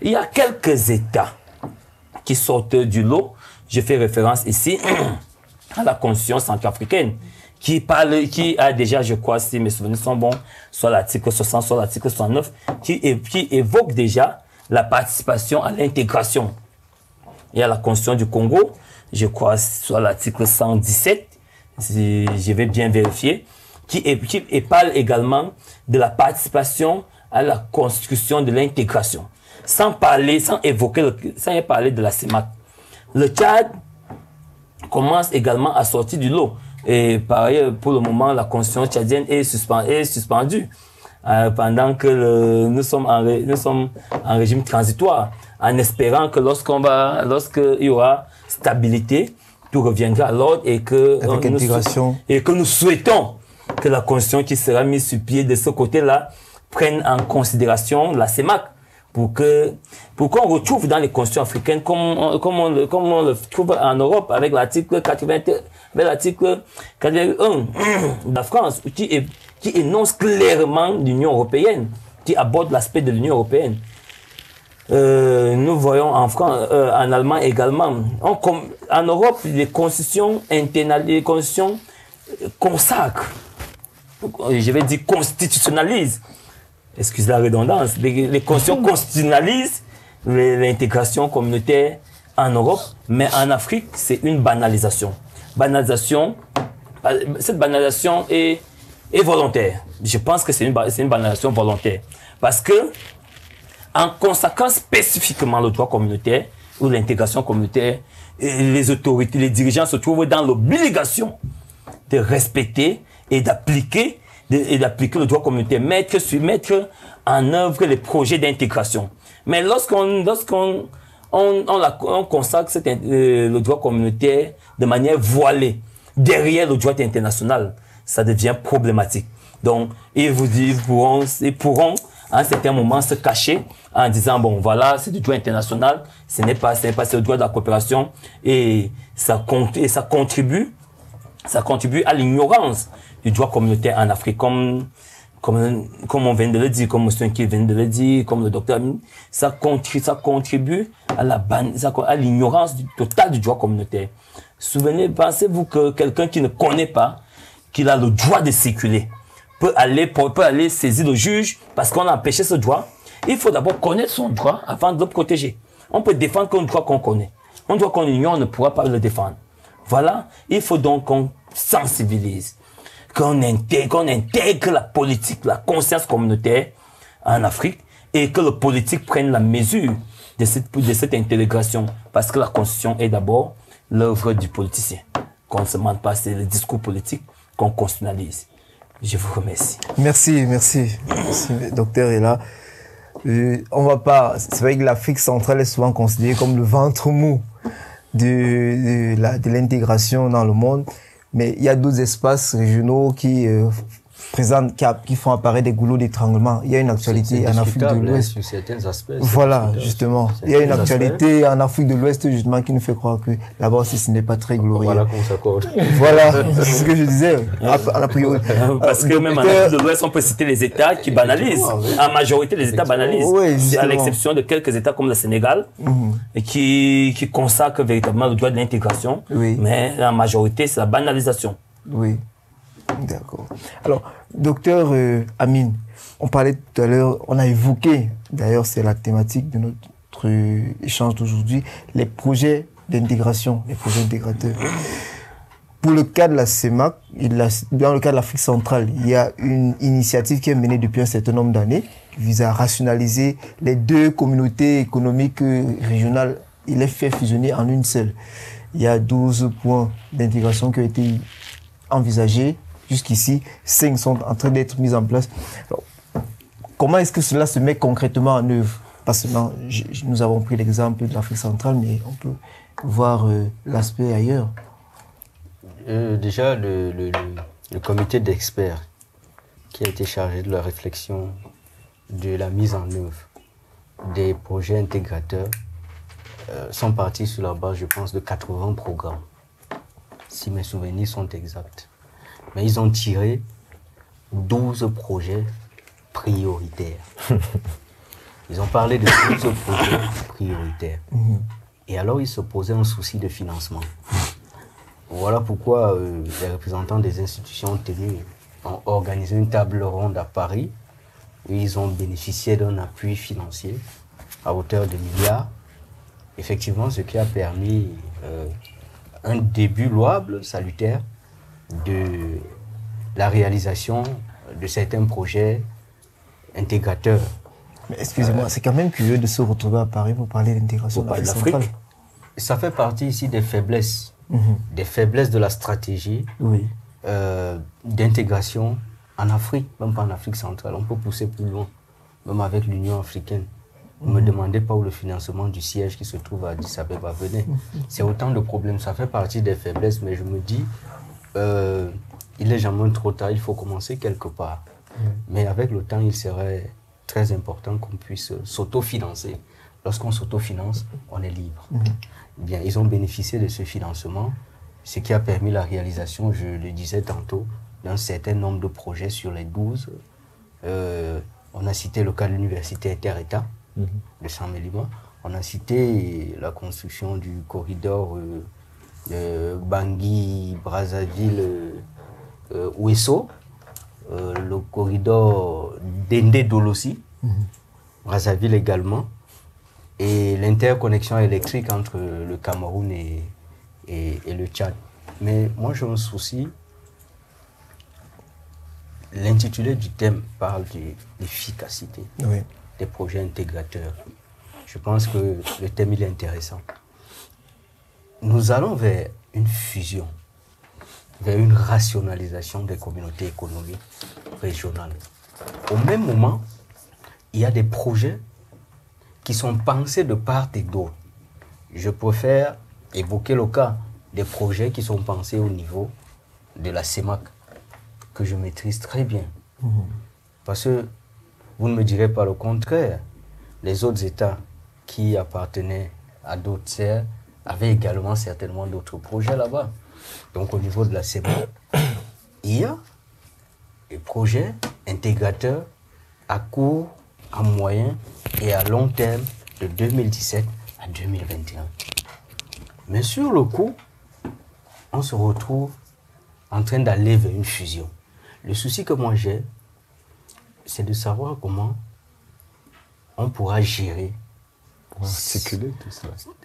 Il y a quelques États qui sortent du lot. Je fais référence ici à la Constitution centrafricaine, qui a déjà, je crois, si mes souvenirs sont bons, soit l'article 60, soit l'article 69, qui évoque déjà la participation à l'intégration. Il y a la Constitution du Congo, je crois, soit l'article 117, si je vais bien vérifier, qui parle également de la participation à la construction de l'intégration, sans parler de la CEMAC. Le Tchad commence également à sortir du lot. Et par ailleurs, pour le moment, la constitution tchadienne est suspendue pendant que nous sommes en régime transitoire, en espérant que lorsqu'il y aura stabilité, tout reviendra à l'ordre et que nous souhaitons que la constitution qui sera mise sur pied de ce côté-là prenne en considération la CEMAC pour qu'on retrouve dans les constitutions africaines comme on le trouve en Europe avec l'article 81 de la France qui énonce clairement l'Union européenne qui aborde l'aspect de l'Union européenne. Nous voyons en France, en Allemagne également. En Europe, les constitutions internales, les constitutions consacrent, je vais dire constitutionnalisent, excusez la redondance, les constitutions constitutionnalisent l'intégration communautaire en Europe, mais en Afrique, c'est une banalisation. Cette banalisation est volontaire. Je pense que c'est une banalisation volontaire. Parce que, en consacrant spécifiquement le droit communautaire ou l'intégration communautaire, les autorités, les dirigeants se trouvent dans l'obligation de respecter et d'appliquer le droit communautaire, mettre en œuvre les projets d'intégration. Mais lorsqu'on consacre le droit communautaire de manière voilée derrière le droit international, ça devient problématique. Donc, ils pourront à un certain moment se cacher en disant bon voilà, c'est du droit international, ce n'est pas le droit de la coopération, et ça contribue à l'ignorance du droit communautaire en Afrique, comme on vient de le dire, comme M. Nki vient de le dire, comme le docteur Amin, ça contribue à l'ignorance totale du droit communautaire. Pensez-vous que quelqu'un qui ne connaît pas qu'il a le droit de circuler peut aller saisir le juge parce qu'on a empêché ce droit? Il faut d'abord connaître son droit avant de le protéger. On peut défendre qu'un droit qu'on connaît. Un droit qu'on ignore, on ne pourra pas le défendre. Voilà, il faut donc qu'on sensibilise, qu'on intègre la politique, la conscience communautaire en Afrique, et que le politique prenne la mesure de cette intégration, parce que la Constitution est d'abord l'œuvre du politicien. Qu'on ne se mente pas, c'est le discours politique qu'on constitutionnalise. Je vous remercie. Merci, docteur est là. On va pas, c'est vrai que l'Afrique centrale est souvent considérée comme le ventre mou de l'intégration dans le monde, mais il y a d'autres espaces régionaux qui font apparaître des goulots d'étranglement. Il y a une actualité en Afrique de l'Ouest. Sur certains aspects. Voilà, justement. Il y a une actualité en Afrique de l'Ouest, justement, qui nous fait croire que là-bas aussi, ce n'est pas très glorieux. Voilà qu'on s'accorde. Voilà, c'est ce que je disais. A priori. Parce que même en Afrique de l'Ouest, on peut citer les États qui banalisent. En majorité, les États banalisent. Oui, à l'exception de quelques États comme le Sénégal, et qui consacrent véritablement le droit de l'intégration. Oui. Mais la majorité, c'est la banalisation. Oui. D'accord. Alors, docteur Amin, on parlait tout à l'heure, on a évoqué, d'ailleurs c'est la thématique de notre échange d'aujourd'hui, les projets d'intégration, les projets intégrateurs. Pour le cas de la CEMAC, dans le cas de l'Afrique centrale, il y a une initiative qui est menée depuis un certain nombre d'années, qui vise à rationaliser les deux communautés économiques régionales. Il est fait fusionner en une seule. Il y a 12 points d'intégration qui ont été envisagés. Jusqu'ici, 5 sont en train d'être mis en place. Alors, comment est-ce que cela se met concrètement en œuvre? Parce que nous avons pris l'exemple de l'Afrique centrale, mais on peut voir l'aspect ailleurs. Déjà, le comité d'experts qui a été chargé de la réflexion de la mise en œuvre des projets intégrateurs sont partis sur la base, je pense, de 80 programmes, si mes souvenirs sont exacts. Mais ils ont tiré 12 projets prioritaires. Ils ont parlé de 12 projets prioritaires. Et alors, ils se posaient un souci de financement. Voilà pourquoi les représentants des institutions ont organisé une table ronde à Paris, où ils ont bénéficié d'un appui financier à hauteur de milliards. Effectivement, ce qui a permis un début louable, salutaire, de la réalisation de certains projets intégrateurs. Mais excusez-moi, c'est quand même curieux de se retrouver à Paris pour parler d'intégration de l'Afrique centrale. Ça fait partie ici des faiblesses, des faiblesses de la stratégie d'intégration en Afrique, même pas en Afrique centrale. On peut pousser plus loin, même avec l'Union africaine. Ne me demandez pas où le financement du siège qui se trouve à Addis Abeba venait. C'est autant de problèmes, ça fait partie des faiblesses, mais je me dis, il est jamais trop tard, il faut commencer quelque part. Mais avec le temps, il serait très important qu'on puisse s'autofinancer. Lorsqu'on s'autofinance, on est libre. Bien, ils ont bénéficié de ce financement, ce qui a permis la réalisation, je le disais tantôt, d'un certain nombre de projets sur les 12. On On a cité le cas de l'université Terre-État de Saint-Mélima. On a cité la construction du corridor de Bangui, Brazzaville, Ouesso, le corridor Dendé-Dolossi, Brazzaville également, et l'interconnexion électrique entre le Cameroun et le Tchad. Mais moi, je me soucie, l'intitulé du thème parle de l'efficacité des projets intégrateurs. Je pense que le thème il est intéressant. Nous allons vers une fusion, vers une rationalisation des communautés économiques régionales. Au même moment, il y a des projets qui sont pensés de part et d'autre. Je préfère évoquer le cas des projets qui sont pensés au niveau de la CEMAC, que je maîtrise très bien. Parce que vous ne me direz pas le contraire. Les autres États qui appartenaient à d'autres serres avaient également certainement d'autres projets là-bas. Donc au niveau de la CEMAC, il y a des projets intégrateurs à court, à moyen et à long terme de 2017 à 2021. Mais sur le coup, on se retrouve en train d'aller vers une fusion. Le souci que moi j'ai, c'est de savoir comment on pourra gérer,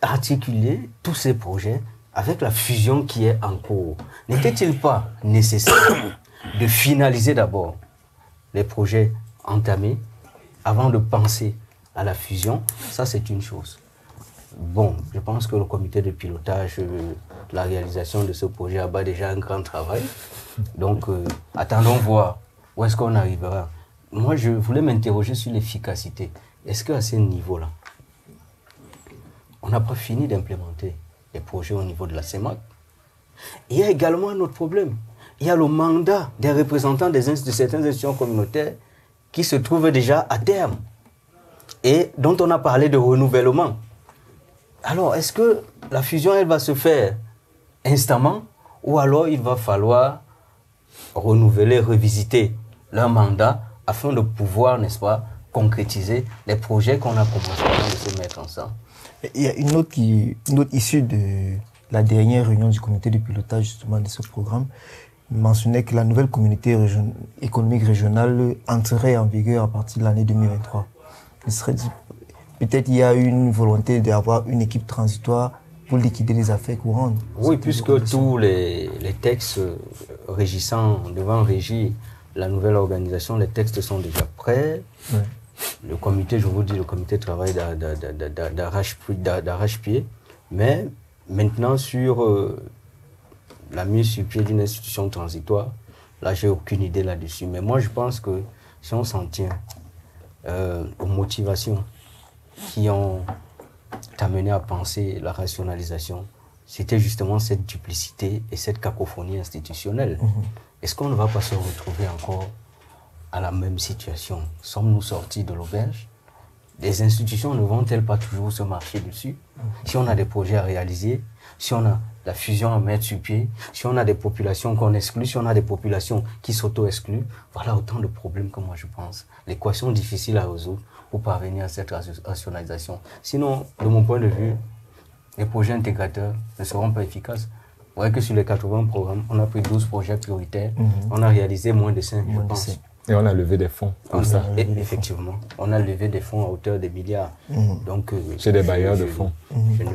articuler tous ces projets avec la fusion qui est en cours. N'était-il pas nécessaire de finaliser d'abord les projets entamés avant de penser à la fusion? Ça, c'est une chose. Bon, je pense que le comité de pilotage de la réalisation de ce projet a déjà un grand travail. Donc, attendons voir où est-ce qu'on arrivera. Moi, je voulais m'interroger sur l'efficacité. Est-ce qu'à ce niveau-là, on n'a pas fini d'implémenter les projets au niveau de la CEMAC? Il y a également un autre problème. Il y a le mandat des représentants de certaines institutions communautaires qui se trouvent déjà à terme et dont on a parlé de renouvellement. Alors, est-ce que la fusion, elle va se faire instamment ou alors il va falloir renouveler, revisiter leur mandat afin de pouvoir, n'est-ce pas, concrétiser les projets qu'on a commencé à se mettre ensemble? Il y a une autre issue de la dernière réunion du comité de pilotage justement de ce programme mentionnait que la nouvelle communauté économique régionale entrerait en vigueur à partir de l'année 2023. Il serait dit, peut-être il y a une volonté d'avoir une équipe transitoire pour liquider les affaires courantes. Oui, puisque tous les textes régissant, devant régir la nouvelle organisation, les textes sont déjà prêts. Ouais. Le comité, je vous dis, le comité travaille d'arrache-pied. Mais maintenant, sur la mise sur pied d'une institution transitoire, là, j'ai aucune idée là-dessus. Mais moi, je pense que si on s'en tient aux motivations qui ont amené à penser la rationalisation, c'était justement cette duplicité et cette cacophonie institutionnelle. Est-ce qu'on ne va pas se retrouver encore à la même situation? Sommes-nous sortis de l'auberge? Les institutions ne vont-elles pas toujours se marcher dessus? Si on a des projets à réaliser, si on a la fusion à mettre sur pied, si on a des populations qu'on exclut, si on a des populations qui s'auto-excluent, voilà autant de problèmes que moi je pense. L'équation difficile à résoudre pour parvenir à cette rationalisation. Sinon, de mon point de vue, les projets intégrateurs ne seront pas efficaces. Vous voyez que sur les 80 programmes, on a pris 12 projets prioritaires, on a réalisé moins de 5, je pense. Et on a levé des fonds pour ça. Effectivement, on a levé des fonds à hauteur de milliards. Donc, c'est des bailleurs de fonds. Je ne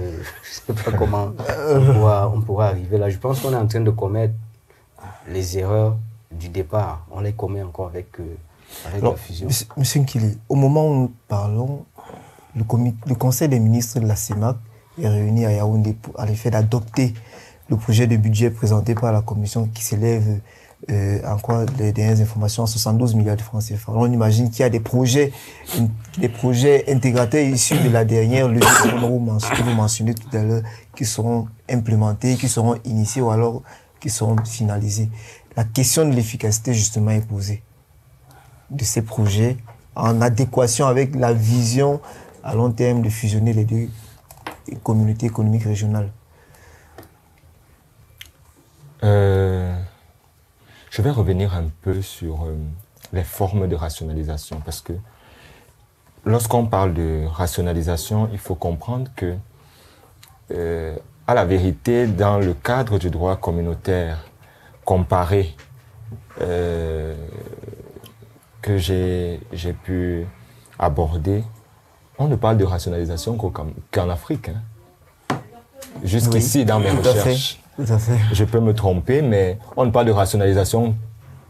sais pas comment on pourra arriver là. Je pense qu'on est en train de commettre les erreurs du départ. On les commet encore avec la fusion. Monsieur Nkili, au moment où nous parlons, le Conseil des ministres de la CEMAC est réuni à Yaoundé à l'effet d'adopter le projet de budget présenté par la Commission qui s'élève encore les dernières informations, 72 milliards de francs CFA. On imagine qu'il y a des projets intégrateurs issus de la dernière levée que vous mentionnez tout à l'heure, qui seront implémentés, qui seront initiés ou alors qui seront finalisés. La question de l'efficacité justement est posée de ces projets en adéquation avec la vision à long terme de fusionner les deux communautés économiques régionales. Je vais revenir un peu sur les formes de rationalisation. Parce que lorsqu'on parle de rationalisation, il faut comprendre que, à la vérité, dans le cadre du droit communautaire comparé que j'ai pu aborder, on ne parle de rationalisation qu'en Afrique. Hein. Jusqu'ici, oui, dans mes recherches, tout à fait. Je peux me tromper, mais on ne parle de rationalisation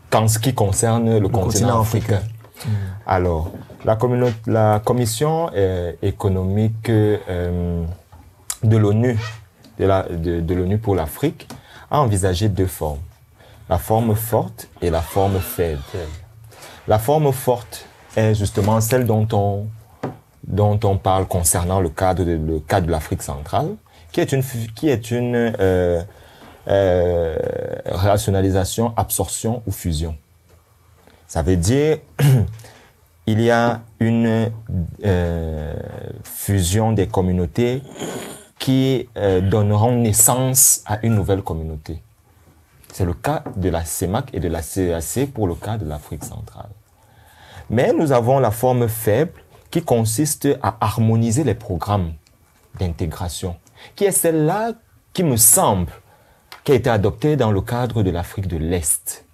qu'en ce qui concerne le continent africain. Alors, la commission économique de l'ONU, de l'ONU pour l'Afrique, a envisagé deux formes. La forme forte et la forme faible. La forme forte est justement celle dont on parle concernant le cadre de l'Afrique centrale, qui est une rationalisation, absorption ou fusion. Ça veut dire il y a une fusion des communautés qui donneront naissance à une nouvelle communauté. C'est le cas de la CEMAC et de la CEAC pour le cas de l'Afrique centrale. Mais nous avons la forme faible qui consiste à harmoniser les programmes d'intégration, qui est celle-là qui me semble qui a été adoptée dans le cadre de l'Afrique de l'Est,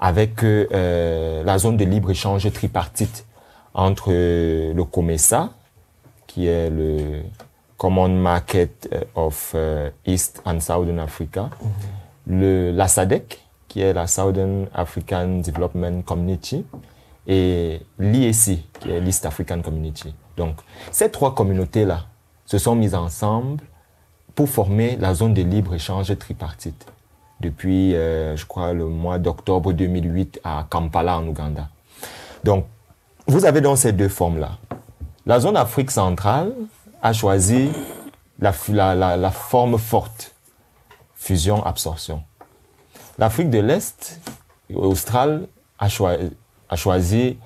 avec la zone de libre-échange tripartite entre le COMESA, qui est le Common Market of East and Southern Africa, la SADC, qui est la Southern African Development Community, et l'IEC, qui est l'East African Community. Donc, ces trois communautés-là se sont mises ensemble pour former la zone de libre-échange tripartite depuis, je crois, le mois d'octobre 2008 à Kampala, en Ouganda. Donc, vous avez donc ces deux formes-là. La zone Afrique centrale a choisi la forme forte, fusion-absorption. L'Afrique de l'Est, australe, a choisi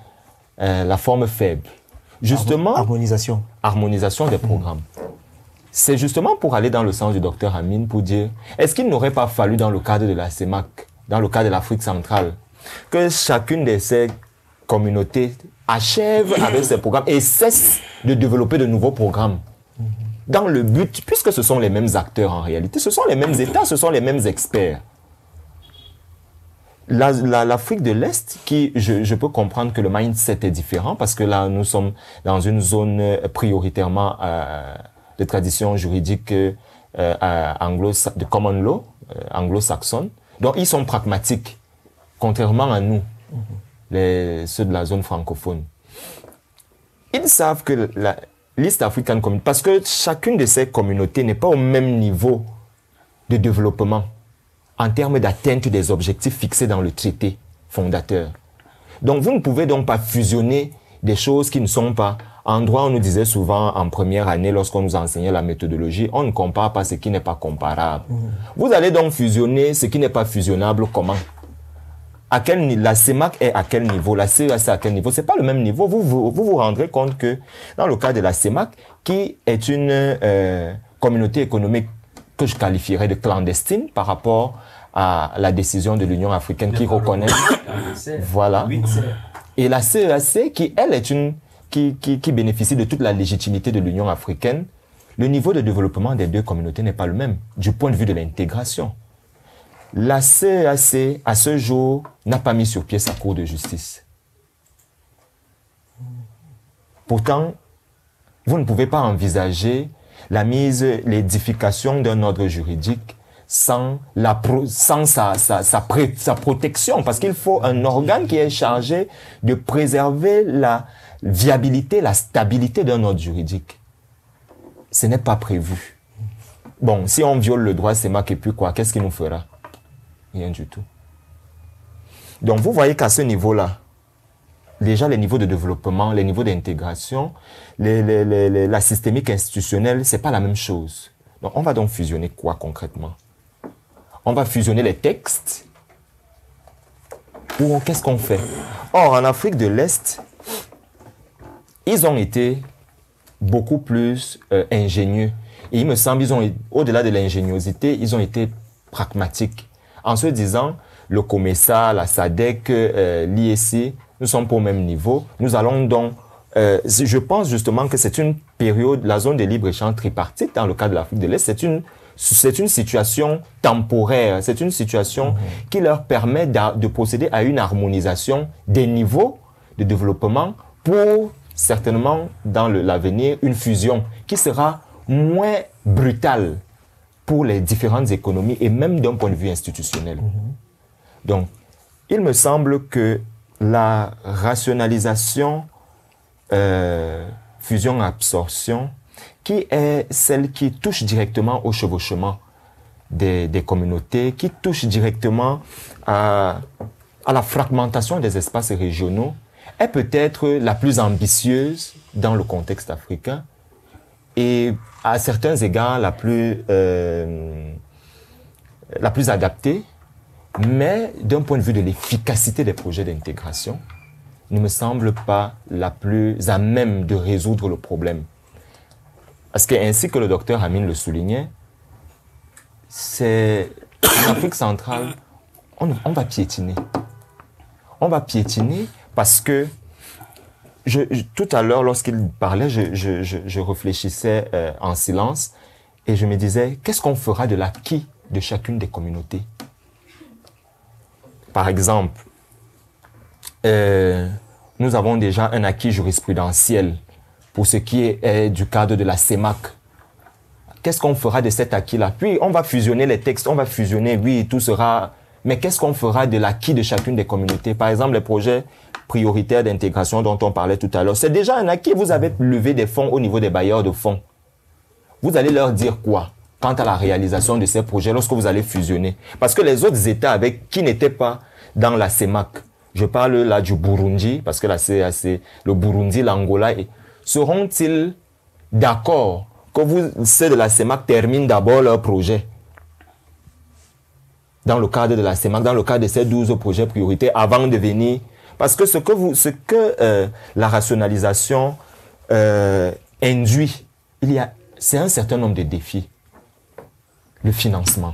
la forme faible. Justement, harmonisation des programmes. C'est justement pour aller dans le sens du docteur Amin, pour dire, est-ce qu'il n'aurait pas fallu dans le cadre de la CEMAC, dans le cadre de l'Afrique centrale, que chacune de ces communautés achève avec ses programmes et cesse de développer de nouveaux programmes? Dans le but, puisque ce sont les mêmes acteurs en réalité, ce sont les mêmes États, ce sont les mêmes experts. L'Afrique de l'Est, je peux comprendre que le mindset est différent parce que là, nous sommes dans une zone prioritairement de tradition juridique de common law, anglo-saxonne. Donc, ils sont pragmatiques, contrairement à nous, ceux de la zone francophone. Ils savent que l'East African Community, parce que chacune de ces communautés n'est pas au même niveau de développement en termes d'atteinte des objectifs fixés dans le traité fondateur. Donc, vous ne pouvez donc pas fusionner des choses qui ne sont pas. En droit, on nous disait souvent en première année, lorsqu'on nous enseignait la méthodologie, on ne compare pas ce qui n'est pas comparable. Vous allez donc fusionner ce qui n'est pas fusionnable comment? La CEMAC est à quel niveau? La CEAC est à quel niveau? C'est pas le même niveau. Vous rendrez compte que dans le cas de la CEMAC, qui est une communauté économique que je qualifierais de clandestine par rapport à la décision de l'Union africaine qui reconnaît. Voilà. Et la CEAC, qui, elle, est qui bénéficie de toute la légitimité de l'Union africaine, le niveau de développement des deux communautés n'est pas le même du point de vue de l'intégration. La CEAC, à ce jour, n'a pas mis sur pied sa cour de justice. Pourtant, vous ne pouvez pas envisager l'édification d'un ordre juridique sans sa protection, parce qu'il faut un organe qui est chargé de préserver la viabilité, la stabilité d'un ordre juridique. Ce n'est pas prévu. Bon, si on viole le droit, c'est marqué plus quoi, qu'est-ce qu'il nous fera? Rien du tout. Donc, vous voyez qu'à ce niveau-là, déjà les niveaux de développement, les niveaux d'intégration, la systémique institutionnelle, c'est pas la même chose. Donc, on va donc fusionner quoi concrètement? On va fusionner les textes. Ou qu'est-ce qu'on fait? Or, en Afrique de l'Est, ils ont été beaucoup plus ingénieux. Et il me semble, au-delà de l'ingéniosité, ils ont été pragmatiques. En se disant, le COMESA, la SADC, l'IEC, nous sommes pas au même niveau. Nous allons donc, je pense justement que c'est une période, la zone de libre-échange tripartite dans le cas de l'Afrique de l'Est, c'est une situation temporaire, c'est une situation qui leur permet de procéder à une harmonisation des niveaux de développement pour certainement dans l'avenir une fusion qui sera moins brutale pour les différentes économies et même d'un point de vue institutionnel. Donc, il me semble que la rationalisation, fusion-absorption, qui est celle qui touche directement au chevauchement des communautés, qui touche directement à la fragmentation des espaces régionaux, est peut-être la plus ambitieuse dans le contexte africain et à certains égards la plus adaptée, mais d'un point de vue de l'efficacité des projets d'intégration, ne me semble pas la plus à même de résoudre le problème. Parce que, ainsi que le docteur Amine le soulignait, c'est en Afrique centrale, on va piétiner. On va piétiner parce que tout à l'heure, lorsqu'il parlait, je réfléchissais en silence et je me disais, qu'est-ce qu'on fera de l'acquis de chacune des communautés? Par exemple, nous avons déjà un acquis jurisprudentiel pour ce qui est du cadre de la CEMAC. Qu'est-ce qu'on fera de cet acquis-là? Puis, on va fusionner les textes, on va fusionner, oui, tout sera... Mais qu'est-ce qu'on fera de l'acquis de chacune des communautés? Par exemple, les projets prioritaires d'intégration dont on parlait tout à l'heure, c'est déjà un acquis. Vous avez levé des fonds au niveau des bailleurs de fonds. Vous allez leur dire quoi quant à la réalisation de ces projets lorsque vous allez fusionner? Parce que les autres États qui n'étaient pas dans la CEMAC, je parle là du Burundi, parce que la CAC, le Burundi, l'Angola, seront-ils d'accord que ceux de la CEMAC terminent d'abord leur projet dans le cadre de la CEMAC, dans le cadre de ces 12 projets prioritaires avant de venir? Parce que ce que la rationalisation induit, c'est un certain nombre de défis. Le financement.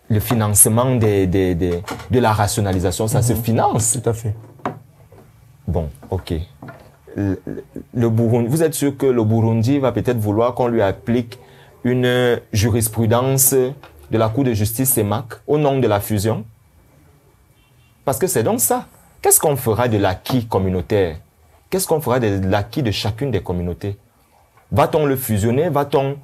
Le financement de la rationalisation, ça se finance. Tout à fait. Bon, ok. Le Burundi, vous êtes sûr que le Burundi va peut-être vouloir qu'on lui applique une jurisprudence de la Cour de justice CEMAC au nom de la fusion? Parce que c'est donc ça. Qu'est-ce qu'on fera de l'acquis communautaire? Qu'est-ce qu'on fera de l'acquis de chacune des communautés? Va-t-on le fusionner? Va-t-on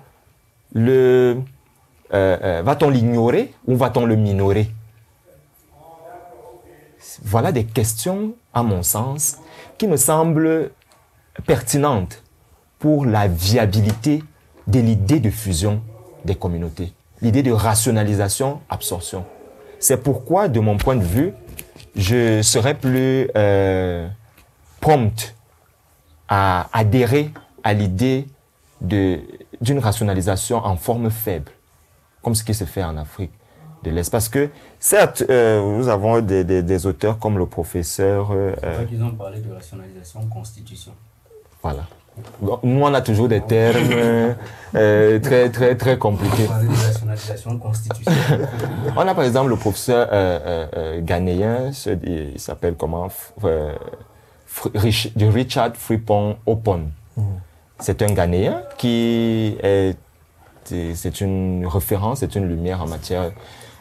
l'ignorer ou va-t-on le minorer? Voilà des questions, à mon sens, qui me semblent pertinentes pour la viabilité de l'idée de fusion des communautés, l'idée de rationalisation, absorption. C'est pourquoi, de mon point de vue, je serais plus prompt à adhérer à l'idée d'une rationalisation en forme faible, comme ce qui se fait en Afrique de l'Est. Parce que, certes, nous avons des auteurs comme le professeur... Ils ont parlé de rationalisation constitution. Voilà. Nous, on a toujours des termes très compliqués. On parle de rationalisation constitution. On a par exemple le professeur ghanéen, il s'appelle comment? Richard Fripong Opon. C'est un Ghanéen qui c'est une référence, c'est une lumière en matière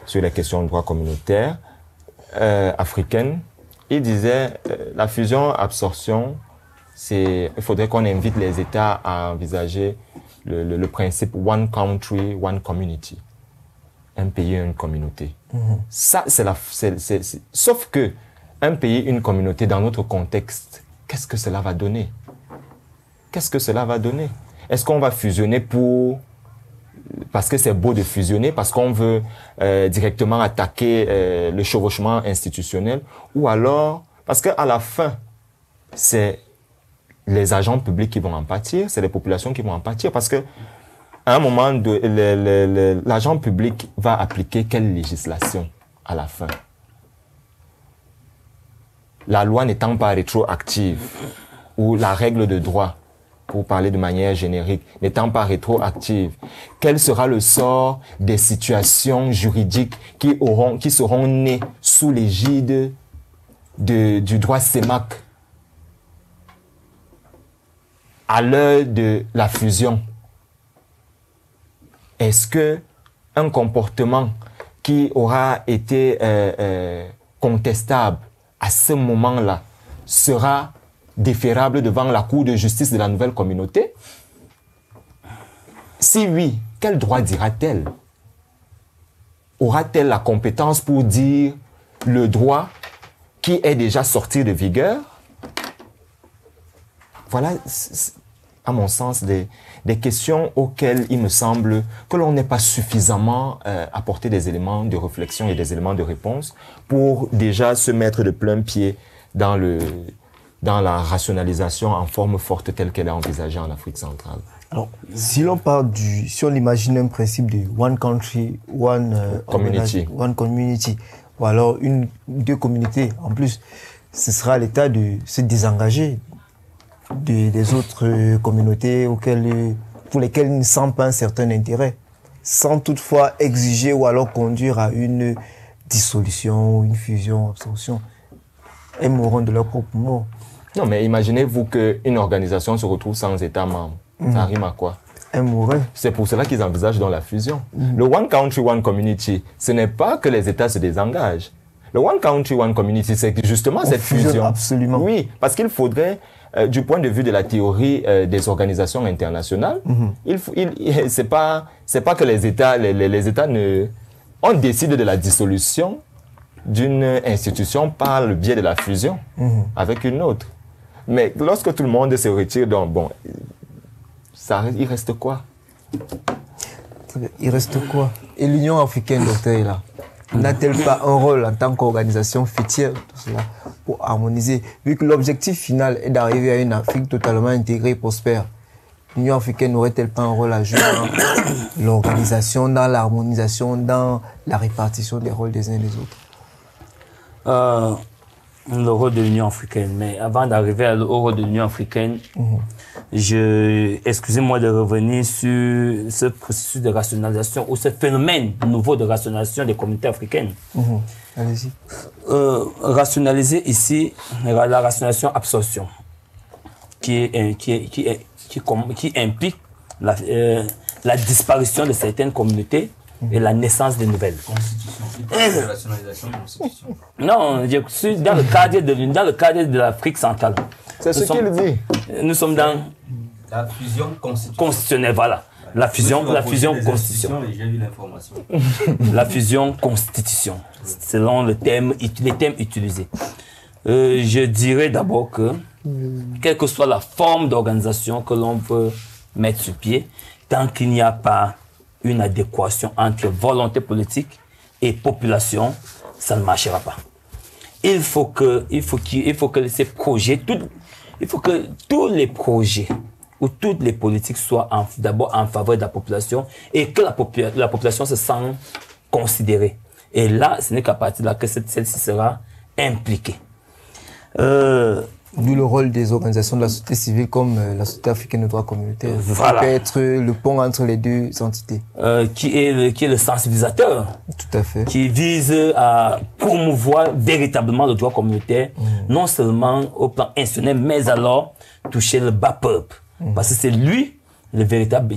sur les questions de droit communautaire africaine. Il disait la fusion-absorption, il faudrait qu'on invite les États à envisager le principe one country, one community. Un pays, une communauté. Ça, sauf que un pays, une communauté, dans notre contexte, qu'est-ce que cela va donner? Qu'est-ce que cela va donner? Est-ce qu'on va fusionner parce que c'est beau de fusionner, parce qu'on veut directement attaquer le chevauchement institutionnel, ou alors parce qu'à la fin, c'est les agents publics qui vont en pâtir, c'est les populations qui vont en pâtir, parce que à un moment, l'agent public va appliquer quelle législation à la fin? La loi n'étant pas rétroactive, ou la règle de droit pour parler de manière générique, n'étant pas rétroactive, quel sera le sort des situations juridiques qui seront nées sous l'égide du droit CEMAC à l'heure de la fusion? Est-ce que un comportement qui aura été contestable à ce moment-là sera déférable devant la Cour de justice de la nouvelle communauté? Si oui, quel droit dira-t-elle? Aura-t-elle la compétence pour dire le droit qui est déjà sorti de vigueur? Voilà, à mon sens, des questions auxquelles il me semble que l'on n'est pas suffisamment apporté des éléments de réflexion et des éléments de réponse pour déjà se mettre de plein pied dans la rationalisation en forme forte telle qu'elle est envisagée en Afrique centrale. Alors, si on imagine un principe de one country, one community, ou alors deux communautés, en plus, ce sera à l'État de se désengager des autres communautés pour lesquelles il ne sent pas un certain intérêt, sans toutefois exiger ou alors conduire à une dissolution, une fusion, absorption. Elles mourront de leur propre mort. Non, mais imaginez-vous qu'une organisation se retrouve sans État membre. Ça rime à quoi? Elles mourraient. C'est pour cela qu'ils envisagent dans la fusion. Le One Country, One Community, ce n'est pas que les États se désengagent. Le One Country, One Community, c'est justement cette fusion. Absolument. Oui, parce qu'il faudrait, du point de vue de la théorie des organisations internationales, c'est pas que les États on décide de la dissolution d'une institution par le biais de la fusion avec une autre. Mais lorsque tout le monde se retire, donc bon, il reste quoi? Il reste quoi? Et l'Union africaine, docteur, est là. N'a-t-elle pas un rôle en tant qu'organisation fêtière pour harmoniser, vu que l'objectif final est d'arriver à une Afrique totalement intégrée et prospère? L'Union africaine n'aurait-elle pas un rôle à jouer dans l'organisation, dans l'harmonisation, dans la répartition des rôles des uns et des autres? Le rôle de l'Union africaine. Mais avant d'arriver au rôle de l'Union africaine, excusez-moi de revenir sur ce processus de rationalisation ou ce phénomène nouveau de rationalisation des communautés africaines. Allez-y. Rationaliser ici, la rationalisation absorption, qui implique la disparition de certaines communautés et la naissance de nouvelles. Rationalisation de constitution. Non, je suis dans le cadre de l'Afrique centrale. C'est ce qu'il dit. Nous sommes dans la fusion constitutionnelle, voilà. La fusion constitution. J'ai eu l'information. La fusion constitution, selon les thèmes utilisés. Je dirais d'abord que, quelle que soit la forme d'organisation que l'on veut mettre sur pied, tant qu'il n'y a pas une adéquation entre volonté politique et population, ça ne marchera pas. Il faut que ces projets, il faut que tous les projets ou toutes les politiques soient d'abord en faveur de la population et que la population se sente considérée. Et là, ce n'est qu'à partir de là que celle-ci sera impliquée. D'où le rôle des organisations de la société civile comme la Société africaine de droit communautaire. Voilà. Qui peut être le pont entre les deux entités. Qui est le sensibilisateur. Tout à fait. Qui vise à promouvoir véritablement le droit communautaire, non seulement au plan institutionnel, mais alors toucher le bas peuple. Parce que c'est lui le véritable.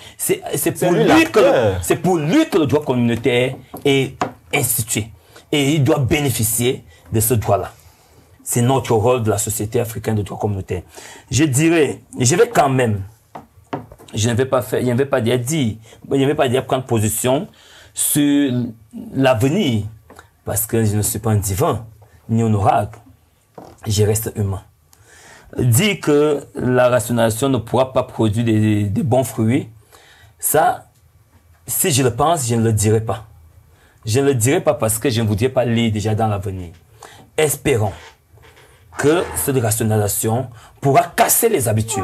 C'est pour lui que le droit communautaire est institué. Et il doit bénéficier de ce droit-là. C'est notre rôle de la Société africaine de droit communautaire. Je dirais, je vais quand même, je ne vais pas dire prendre position sur l'avenir, parce que je ne suis pas un divin, ni un oracle. Je reste humain. Dire que la rationalisation ne pourra pas produire des bons fruits, ça, si je le pense, je ne le dirai pas. Je ne le dirai pas parce que je ne voudrais pas lire déjà dans l'avenir. Espérons que cette rationalisation pourra casser les habitudes.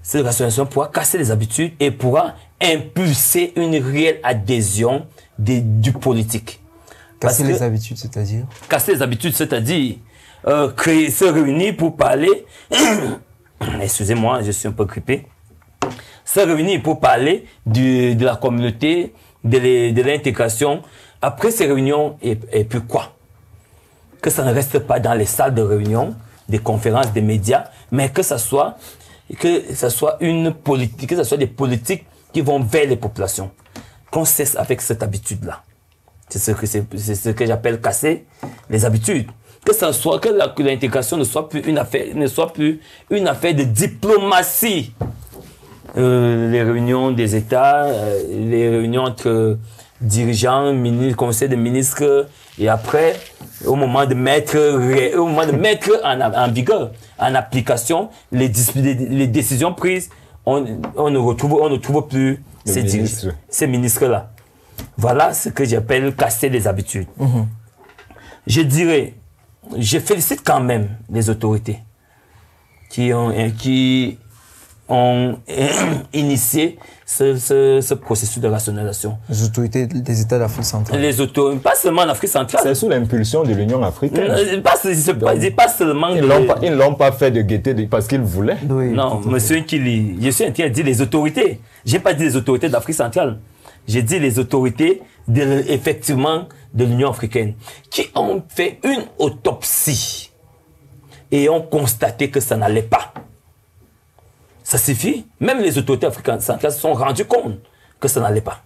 Cette rationalisation pourra casser les habitudes et pourra impulser une réelle adhésion du politique. Casser les habitudes, c'est-à-dire? Casser les habitudes, c'est-à-dire se réunir pour parler excusez-moi, je suis un peu grippé, se réunir pour parler de la communauté, de l'intégration. Après ces réunions, et puis quoi? Que ça ne reste pas dans les salles de réunion, des conférences, des médias, mais que ça soit une politique, que ça soit des politiques qui vont vers les populations. Qu'on cesse avec cette habitude-là. C'est ce que j'appelle casser les habitudes. Que l'intégration ne soit plus une affaire de diplomatie. Les réunions des États, les réunions entre dirigeants, conseils de ministres, et après, au moment de mettre en vigueur, en application, les décisions prises, on ne trouve plus ces ministres-là. Voilà ce que j'appelle casser les habitudes. Je dirais, je félicite quand même les autorités qui ont initié ce processus de rationalisation. Les autorités des États d'Afrique centrale. Pas seulement en Afrique centrale. C'est sous l'impulsion de l'Union africaine. Pas seulement. Ils ne l'ont pas fait de gaieté parce qu'ils voulaient. Oui, non, monsieur Nkili, je suis en train de dire les autorités. Je n'ai pas dit les autorités d'Afrique centrale. J'ai dit les autorités effectivement de l'Union africaine qui ont fait une autopsie et ont constaté que ça n'allait pas. Ça suffit. Même les autorités africaines centrales se sont rendues compte que ça n'allait pas.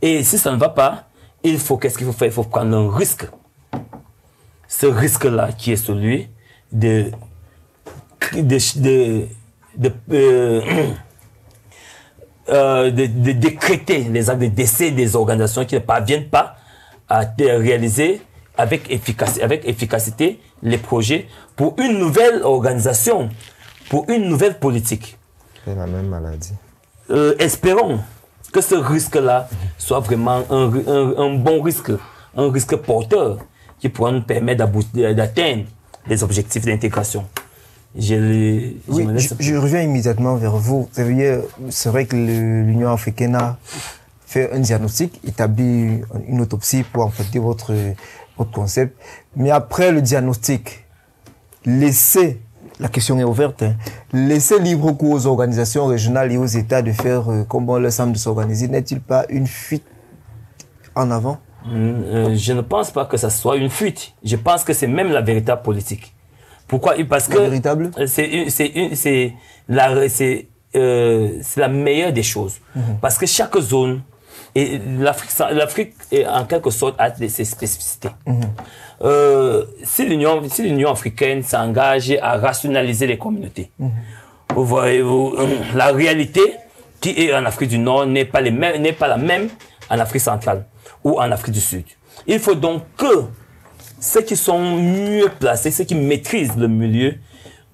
Et si ça ne va pas, qu'est-ce qu'il faut faire? Il faut prendre un risque. Ce risque-là qui est celui de décréter les actes de décès des organisations qui ne parviennent pas à réaliser avec efficacité les projets pour une nouvelle organisation, pour une nouvelle politique. C'est la même maladie. Espérons que ce risque-là soit vraiment un bon risque, un risque porteur qui pourra nous permettre d'atteindre les objectifs d'intégration. Je reviens immédiatement vers vous. C'est vrai que l'Union africaine a fait un diagnostic, établi une autopsie pour enfanter votre concept. Mais après le diagnostic, la question est ouverte, laisser libre cours aux organisations régionales et aux États de faire comme on leur semble de s'organiser, n'est-il pas une fuite en avant? Je ne pense pas que ça soit une fuite. Je pense que c'est même la véritable politique. Pourquoi? Parce que c'est la meilleure des choses. Parce que chaque zone, et l'Afrique en quelque sorte a ses spécificités. Si l'Union africaine s'engage à rationaliser les communautés, vous voyez, la réalité qui est en Afrique du Nord n'est pas la même en Afrique centrale ou en Afrique du Sud. Il faut donc que ceux qui sont mieux placés, ceux qui maîtrisent le milieu,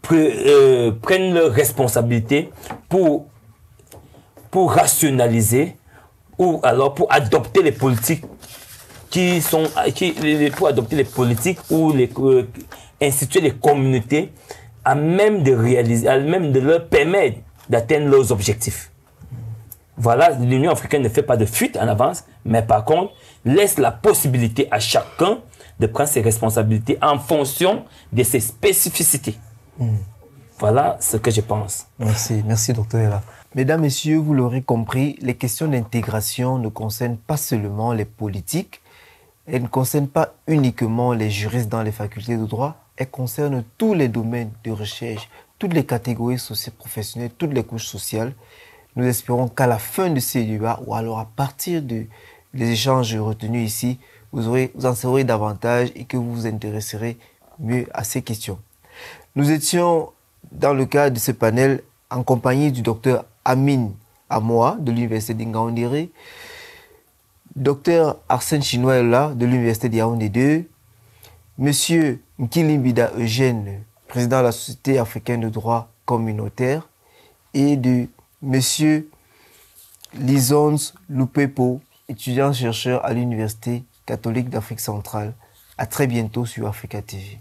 prennent leurs responsabilités pour rationaliser ou alors pour adopter les politiques ou instituer les communautés à même de leur permettre d'atteindre leurs objectifs. Voilà, l'Union africaine ne fait pas de fuite en avance, mais par contre, laisse la possibilité à chacun de prendre ses responsabilités en fonction de ses spécificités. Voilà ce que je pense. Merci docteur Ella. Mesdames, Messieurs, vous l'aurez compris, les questions d'intégration ne concernent pas seulement les politiques, elles ne concernent pas uniquement les juristes dans les facultés de droit, elles concernent tous les domaines de recherche, toutes les catégories socio-professionnelles, toutes les couches sociales. Nous espérons qu'à la fin de ces débats, ou alors à partir des échanges retenus ici, vous en saurez davantage et que vous vous intéresserez mieux à ces questions. Nous étions, dans le cadre de ce panel, en compagnie du docteur Amin Amoa de l'Université d'Ingaoundéré, docteur Arsène Chinois Ella de l'Université de Yaoundé 2, monsieur Nkilimbida Eugène, président de la Société africaine de droit communautaire, et de monsieur Lisons Lupepo, étudiant-chercheur à l'Université catholique d'Afrique centrale. À très bientôt sur Africa TV.